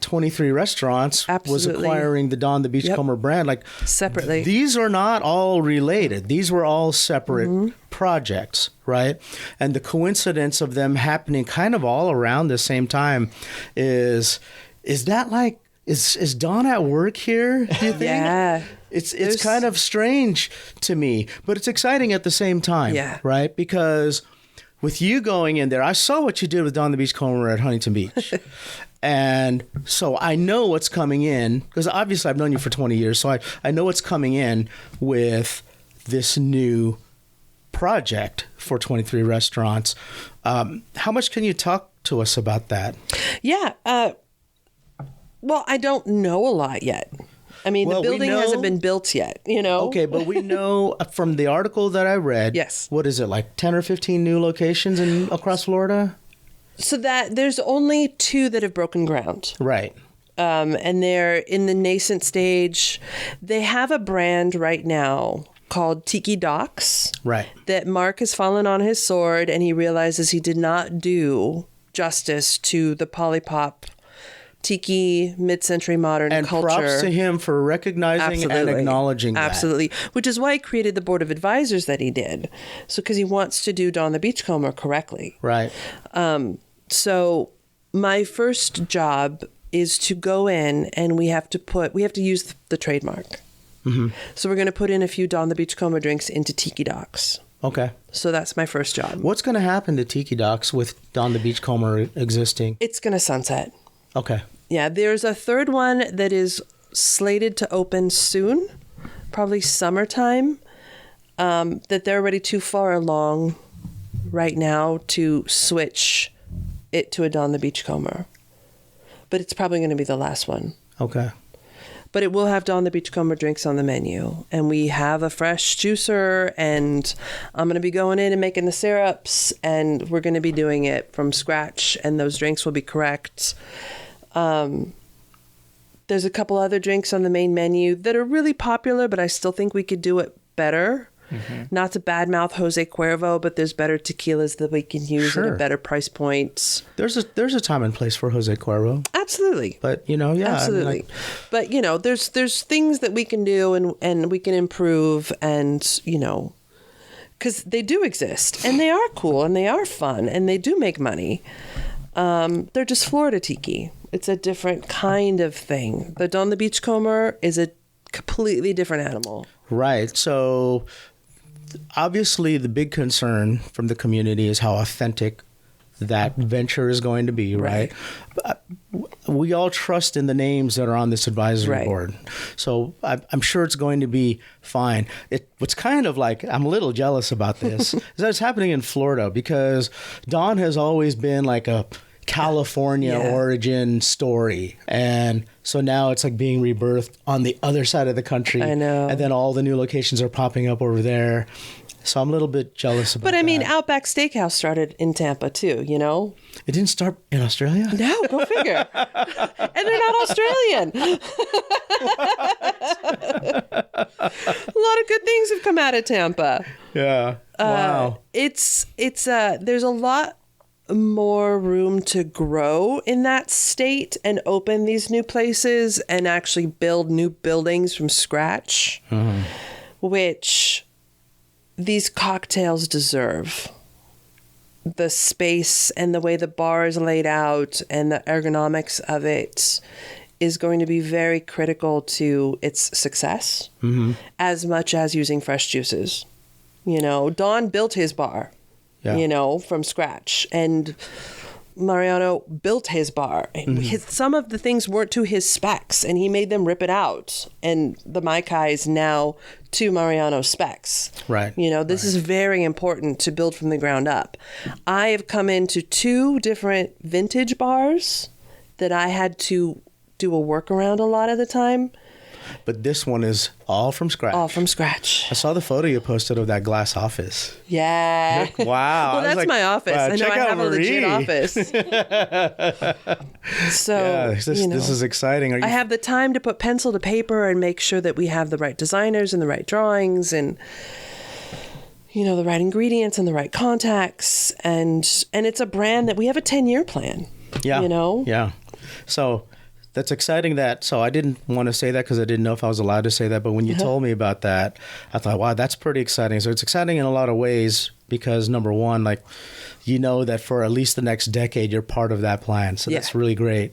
23 Restaurants was acquiring the Don the Beachcomber brand. Like, separately. These are not all related. These were all separate projects, right? And the coincidence of them happening kind of all around the same time is that like, is Dawn at work here, do you think? Yeah. It's kind of strange to me, but it's exciting at the same time, right? Because with you going in there, I saw what you did with Don the Beachcomber at Huntington Beach. And so I know what's coming in, because obviously I've known you for 20 years, so I know what's coming in with this new project for 23 Restaurants. How much can you talk to us about that? Yeah. Well, I don't know a lot yet. I mean, the building hasn't been built yet, Okay, but we know from the article that I read, what is it, like 10 or 15 new locations across Florida? So that there's only 2 that have broken ground. Right. And they're in the nascent stage. They have a brand right now called Tiki Docks. Right. That Mark has fallen on his sword, and he realizes he did not do justice to the polypop Tiki mid-century modern culture. And props to him for recognizing and acknowledging that. Absolutely. Which is why he created the board of advisors that he did. So because he wants to do Don the Beachcomber correctly. Right. So my first job is to go in, and we have to use the trademark. Mm-hmm. So we're going to put in a few Don the Beachcomber drinks into Tiki Docks. Okay. So that's my first job. What's going to happen to Tiki Docks with Don the Beachcomber existing? It's going to sunset. Okay. Yeah, there's a third one that is slated to open soon, probably summertime, that they're already too far along right now to switch it to a Don the Beachcomber. But it's probably going to be the last one. Okay. But it will have Don the Beachcomber drinks on the menu. And we have a fresh juicer, and I'm going to be going in and making the syrups, and we're going to be doing it from scratch, and those drinks will be correct. There's a couple other drinks on the main menu that are really popular, but I still think we could do it better. Not to badmouth Jose Cuervo, but there's better tequilas that we can use at a better price point. There's a time and place for Jose Cuervo. Absolutely. But, yeah. Absolutely. But, there's things that we can do and we can improve and, because they do exist and they are cool and they are fun and they do make money. They're just Florida tiki. It's a different kind of thing. The Don the Beachcomber is a completely different animal. Right. So obviously the big concern from the community is how authentic that venture is going to be, right? We all trust in the names that are on this advisory board. So I'm sure it's going to be fine. What's kind of like, I'm a little jealous about this, is that it's happening in Florida because Don has always been like a California origin story. And so now it's like being rebirthed on the other side of the country. I know. And then all the new locations are popping up over there. So I'm a little bit jealous about that. But I mean, Outback Steakhouse started in Tampa too, It didn't start in Australia? No, go figure. And they're not Australian. A lot of good things have come out of Tampa. Yeah. Wow. There's a lot more room to grow in that state and open these new places and actually build new buildings from scratch, which these cocktails deserve. The space and the way the bar is laid out and the ergonomics of it is going to be very critical to its success, as much as using fresh juices. Don built his bar, from scratch, and Mariano built his bar. Some of the things weren't to his specs, and he made them rip it out. And the Mai Kai is now to Mariano's specs. Right. This is very important to build from the ground up. I have come into 2 different vintage bars that I had to do a workaround a lot of the time. But this one is all from scratch. All from scratch. I saw the photo you posted of that glass office. Yeah. Wow. Well, that's my office. Wow, I know I have Marie. a legit office. So, this is exciting. I have the time to put pencil to paper and make sure that we have the right designers and the right drawings and the right ingredients and the right contacts. And it's a brand that we have a 10-year plan. Yeah. Yeah. So that's exciting so I didn't want to say that because I didn't know if I was allowed to say that. But when you told me about that, I thought, wow, that's pretty exciting. So it's exciting in a lot of ways because number one, that for at least the next decade, you're part of that plan. So that's really great.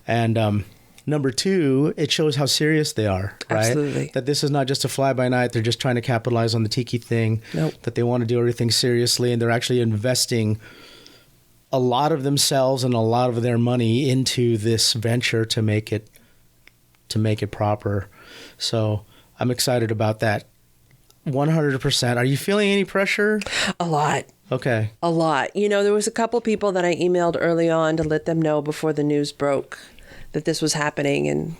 And number two, it shows how serious they are, right? Absolutely. That this is not just a fly-by-night. They're just trying to capitalize on the tiki thing. Nope. That they want to do everything seriously, and they're actually investing a lot of themselves and a lot of their money into this venture to make it proper. So I'm excited about that. 100%. Are you feeling any pressure? A lot. Okay. A lot. There was a couple people that I emailed early on to let them know before the news broke that this was happening. And,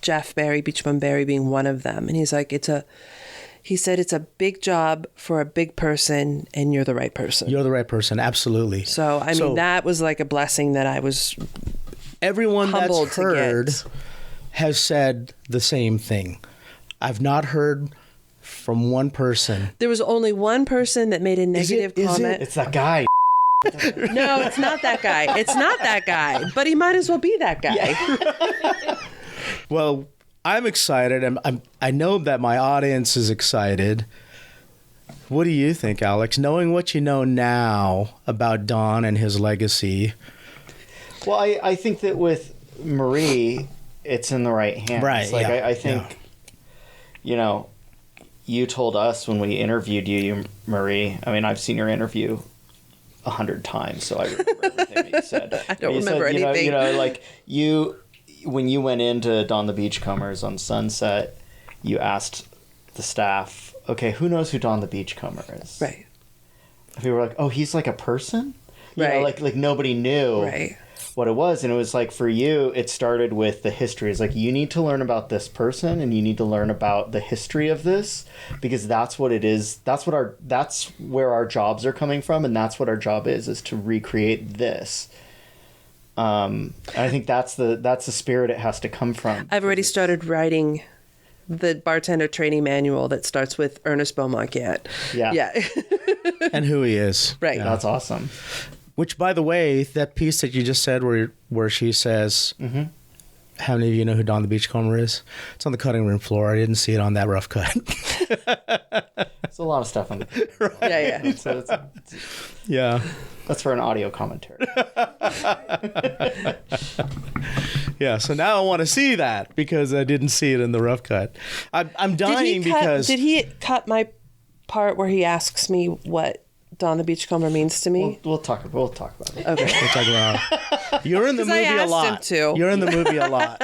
Jeff Barry, Beachman Barry being one of them. And he's like, he said, it's a big job for a big person, and you're the right person. You're the right person. Absolutely. So, I mean, that was like a blessing that I was everyone humbled that's heard to get. Has said the same thing. I've not heard from one person. There was only one person that made a negative comment. It's that guy. No, it's not that guy. It's not that guy. But he might as well be that guy. Yeah. Well, I'm excited. I know that my audience is excited. What do you think, Alex? Knowing what you know now about Don and his legacy. Well, I think that with Marie, it's in the right hands. Right. I think, you told us when we interviewed you, Marie. I mean, I've seen your interview 100 times, so I remember everything that you said. I don't remember anything. When you went into Don the Beachcombers on Sunset, you asked the staff, okay, who knows who Don the Beachcomber is? Right. People were like, oh, he's like a person? Right. Like nobody knew what it was. And it was like, for you, it started with the history. It's like, you need to learn about this person and you need to learn about the history of this, because that's what it is. That's where our jobs are coming from. And that's what our job is to recreate this. I think that's the spirit it has to come from. I've already started writing the bartender training manual that starts with Ernest Beaumont-Gant. Yeah. And who he is. Right. Yeah. That's awesome. Which, by the way, that piece that you just said where she says, how many of you know who Don the Beachcomber is? It's on the cutting room floor. I didn't see it on that rough cut. It's a lot of stuff on the Right. Yeah. So Yeah. that's for an audio commentary. Yeah, so now I want to see that because I didn't see it in the rough cut. I'm dying because... Did he cut my part where he asks me what Don the Beachcomber means to me? We'll talk about it. Okay. We'll talk about it. You're in the 'Cause I movie a asked lot. him to. You're in the movie a lot,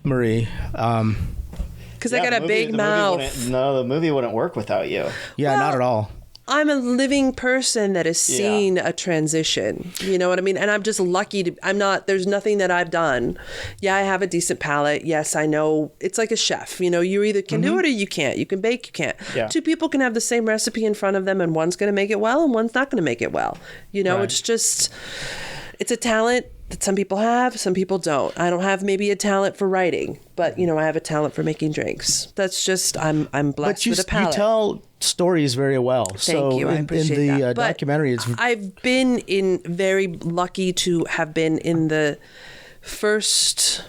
Marie. Because I got a big mouth. The movie wouldn't work without you. Yeah, not at all. I'm a living person that has seen a transition. You know what I mean? And I'm just lucky there's nothing that I've done. Yeah, I have a decent palate. Yes, I know. It's like a chef. You know, you either can do it or you can't. You can bake, you can't. Yeah. Two people can have the same recipe in front of them and one's going to make it well and one's not going to make it well. You know, Right. it's a talent that some people have, some people don't. I don't have maybe a talent for writing, but, you know, I have a talent for making drinks. That's just, I'm blessed But with a palate. you tell stories very well. Thank you. I appreciate in the that. But documentary, it's I've been very lucky to have been in the first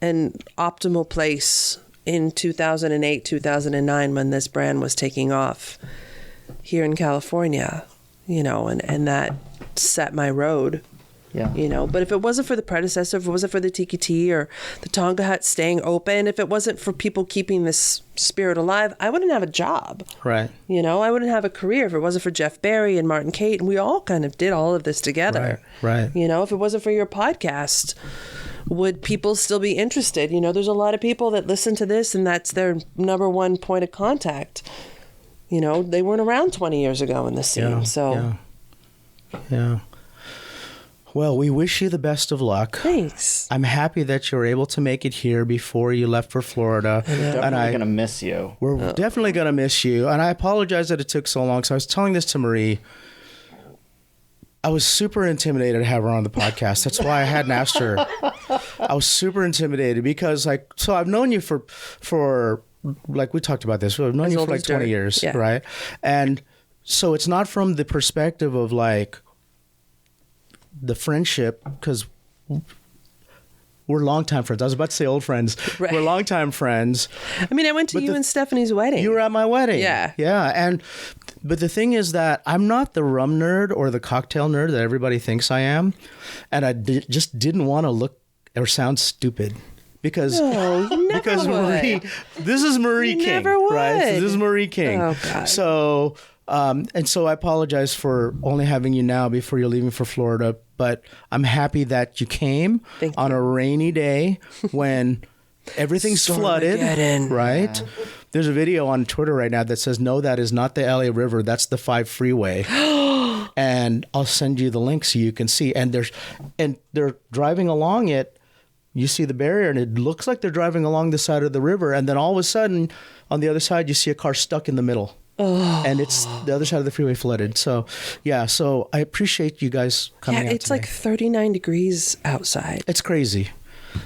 and optimal place in 2008, 2009 when this brand was taking off here in California, you know, and that set my road. Yeah. You know, but if it wasn't for the predecessor, if it wasn't for the Tiki Tea or the Tonga Hut staying open, if it wasn't for people keeping this spirit alive, I wouldn't have a job. right. You know, I wouldn't have a career if it wasn't for Jeff Barry and Martin Kate. And we all kind of did all of this together. Right. You know, if it wasn't for your podcast, would people still be interested? You know, there's a lot of people that listen to this and that's their number one point of contact. You know, they weren't around 20 years ago in the scene. Yeah. Well, we wish you the best of luck. Thanks. I'm happy that you were able to make it here before you left for Florida. Definitely gonna miss you. We're definitely going to miss you. And I apologize that it took so long. So I was telling this to Marie. I was super intimidated to have her on the podcast. That's why I hadn't asked her. I was super intimidated because so I've known you for like we talked about this. I've known you for like 20 years, right? And so it's not from the perspective of like the friendship, because we're longtime friends. I was about to say old friends. Right. We're longtime friends. I mean, I went to you and Stephanie's wedding. You were at my wedding. Yeah. Yeah. But the thing is that I'm not the rum nerd or the cocktail nerd that everybody thinks I am. And I just didn't want to look or sound stupid. Because Marie, this is Marie King, never would. right? So this is Marie King. Oh, God. So, and so I apologize for only having you now before you're leaving for Florida. But I'm happy that you came on a rainy day when everything's flooded, right? Yeah. There's a video on Twitter right now that says, "No, that is not the LA River. That's the 5 freeway." And I'll send you the link so you can see. And they're driving along it. You see the barrier, and it looks like they're driving along the side of the river. And then all of a sudden, on the other side, you see a car stuck in the middle. Oh. And it's the other side of the freeway flooded. So, yeah. So I appreciate you guys coming out it's today. like 39 degrees outside. It's crazy.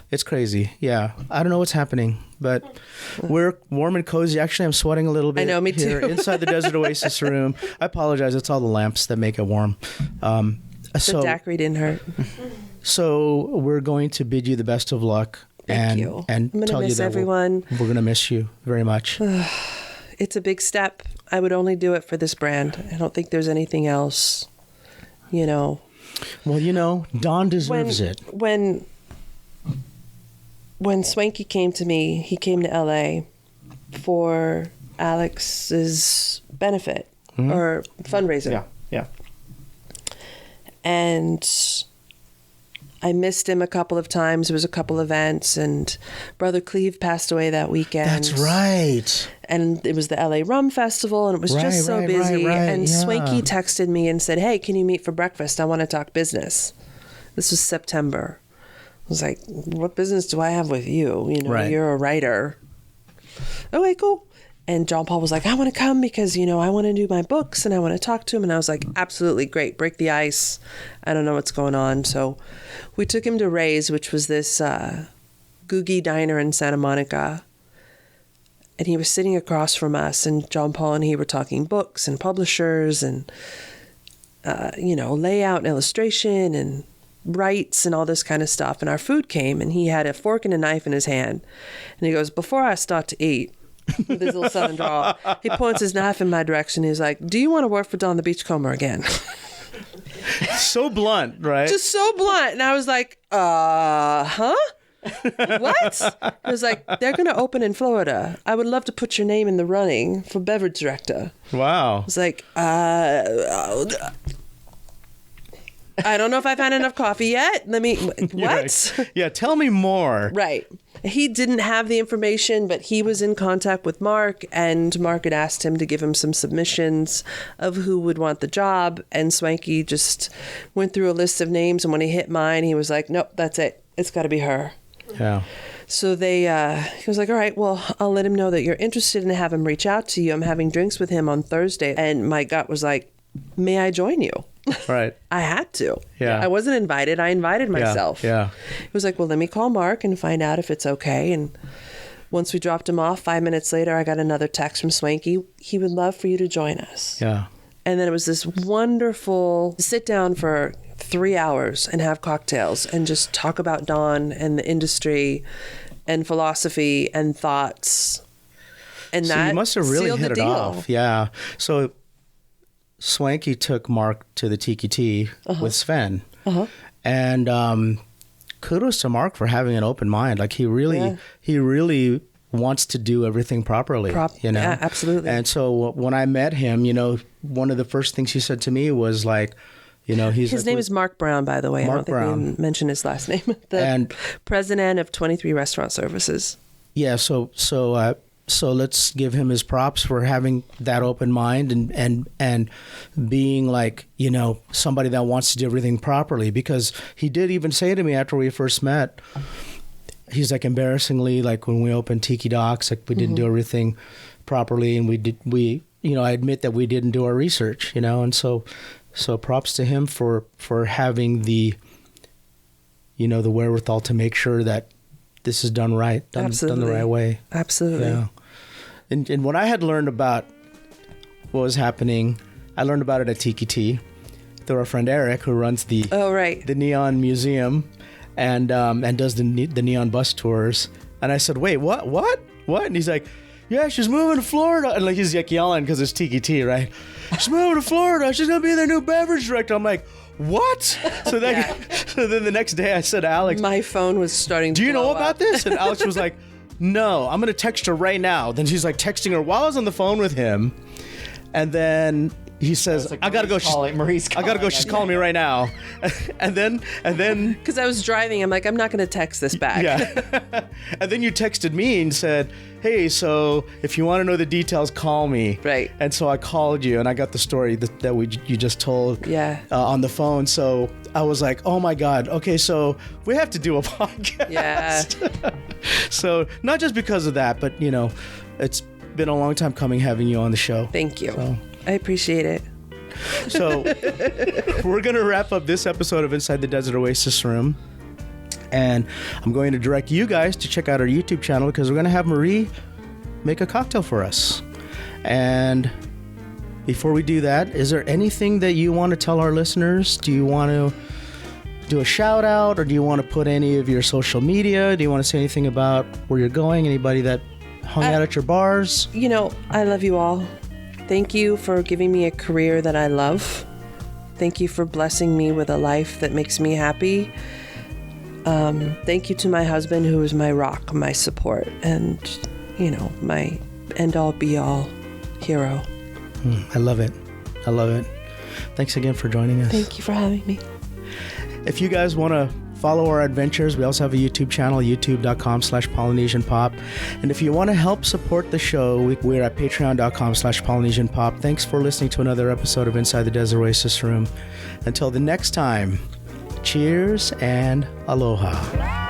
It's crazy. Yeah. I don't know what's happening, but we're warm and cozy. Actually, I'm sweating a little bit. I know, me here too. Inside the Desert Oasis room. I apologize. It's all the lamps that make it warm. The daiquiri didn't hurt. So we're going to bid you the best of luck. Thank you. And I'm tell you miss that everyone. we're going to miss you very much. It's a big step. I would only do it for this brand. I don't think there's anything else, you know. Well, Don deserves it. When Swanky came to me, he came to LA for Alex's benefit or fundraiser. Yeah. And I missed him a couple of times. There was a couple events, and Brother Cleve passed away that weekend. That's right. And it was the LA Rum Festival, and it was just so busy. And Swanky texted me and said, "Hey, can you meet for breakfast? I want to talk business." This was September. I was like, "What business do I have with you? You know, You're a writer." Okay, cool. And John Paul was like, I want to come because, I want to do my books and I want to talk to him. And I was like, absolutely, great. Break the ice. I don't know what's going on. So we took him to Ray's, which was this Googie diner in Santa Monica. And he was sitting across from us, and John Paul and he were talking books and publishers and, layout and illustration and rights and all this kind of stuff. And our food came, and he had a fork and a knife in his hand. And he goes, before I start to eat, with his little southern drawl, he points his knife in my direction. He's like, do you want to work for Don the Beachcomber again? So blunt, right? Just so blunt. And I was like, huh? What? It was like, they're going to open in Florida. I would love to put your name in the running for beverage director. Wow. I was like, I don't know if I've had enough coffee yet. What? Yeah, tell me more. Right. He didn't have the information, but he was in contact with Mark, and Mark had asked him to give him some submissions of who would want the job. And Swanky just went through a list of names, and when he hit mine, he was like, nope, that's it. It's got to be her. Yeah. So he was like, all right, well, I'll let him know that you're interested and have him reach out to you. I'm having drinks with him on Thursday. And my gut was like, may I join you? Right. I had to. Yeah. I wasn't invited. I invited myself. Yeah. It was like, well, let me call Mark and find out if it's okay. And once we dropped him off, 5 minutes later, I got another text from Swanky. He would love for you to join us. Yeah. And then it was this wonderful sit down for 3 hours and have cocktails and just talk about Don and the industry and philosophy and thoughts. And so that you must have really sealed hit the it deal. off. Yeah. So Swanky took Mark to the Tiki Tea with Sven. And kudos to Mark for having an open mind. Like he really wants to do everything properly. Yeah, absolutely. And so when I met him, one of the first things he said to me was like, his name is Mark Brown, by the way. Mark I don't think Brown. we mentioned his last name. The president of 23 Restaurant Services. Yeah. So let's give him his props for having that open mind and being like, somebody that wants to do everything properly, because he did even say to me after we first met, he's like, embarrassingly, like when we opened Tiki Docs, like we didn't do everything properly, and I admit that we didn't do our research, and so props to him for having the the wherewithal to make sure that this is done right, done the right way. Absolutely. Yeah. And when I had learned about what was happening, I learned about it at Tiki Tea through our friend Eric, who runs the Neon Museum and does the Neon bus tours. And I said, wait, what? And he's like, yeah, she's moving to Florida. And like he's like yelling because it's Tiki Tea, right? She's moving to Florida. She's going to be their new beverage director. I'm like, what? So then the next day I said to Alex, my phone was starting to do you know blow about up. this? And Alex was like, no, I'm going to text her right now. Then she's like texting her while I was on the phone with him. And then he says, I got to go. I got to go. She's calling me right now. And then because I was driving, I'm like, I'm not going to text this back. Yeah. And then you texted me and said, hey, so if you want to know the details, call me. Right. And so I called you, and I got the story that you just told on the phone. So I was like, oh my God. Okay, so we have to do a podcast. Yeah. So not just because of that, but it's been a long time coming having you on the show. Thank you. So. I appreciate it. So we're going to wrap up this episode of Inside the Desert Oasis Room. And I'm going to direct you guys to check out our YouTube channel, because we're going to have Marie make a cocktail for us. And before we do that, is there anything that you want to tell our listeners? Do you want to do a shout out, or do you want to put any of your social media? Do you want to say anything about where you're going? Anybody that hung out at your bars? I love you all. Thank you for giving me a career that I love. Thank you for blessing me with a life that makes me happy. Thank you to my husband, who is my rock, my support, and, my end-all, be-all hero. I love it. Thanks again for joining us. Thank you for having me. If you guys want to follow our adventures, we also have a YouTube channel, youtube.com/PolynesianPop. And if you want to help support the show, we're at patreon.com/PolynesianPop. Thanks for listening to another episode of Inside the Desert Oasis Room. Until the next time, cheers and aloha.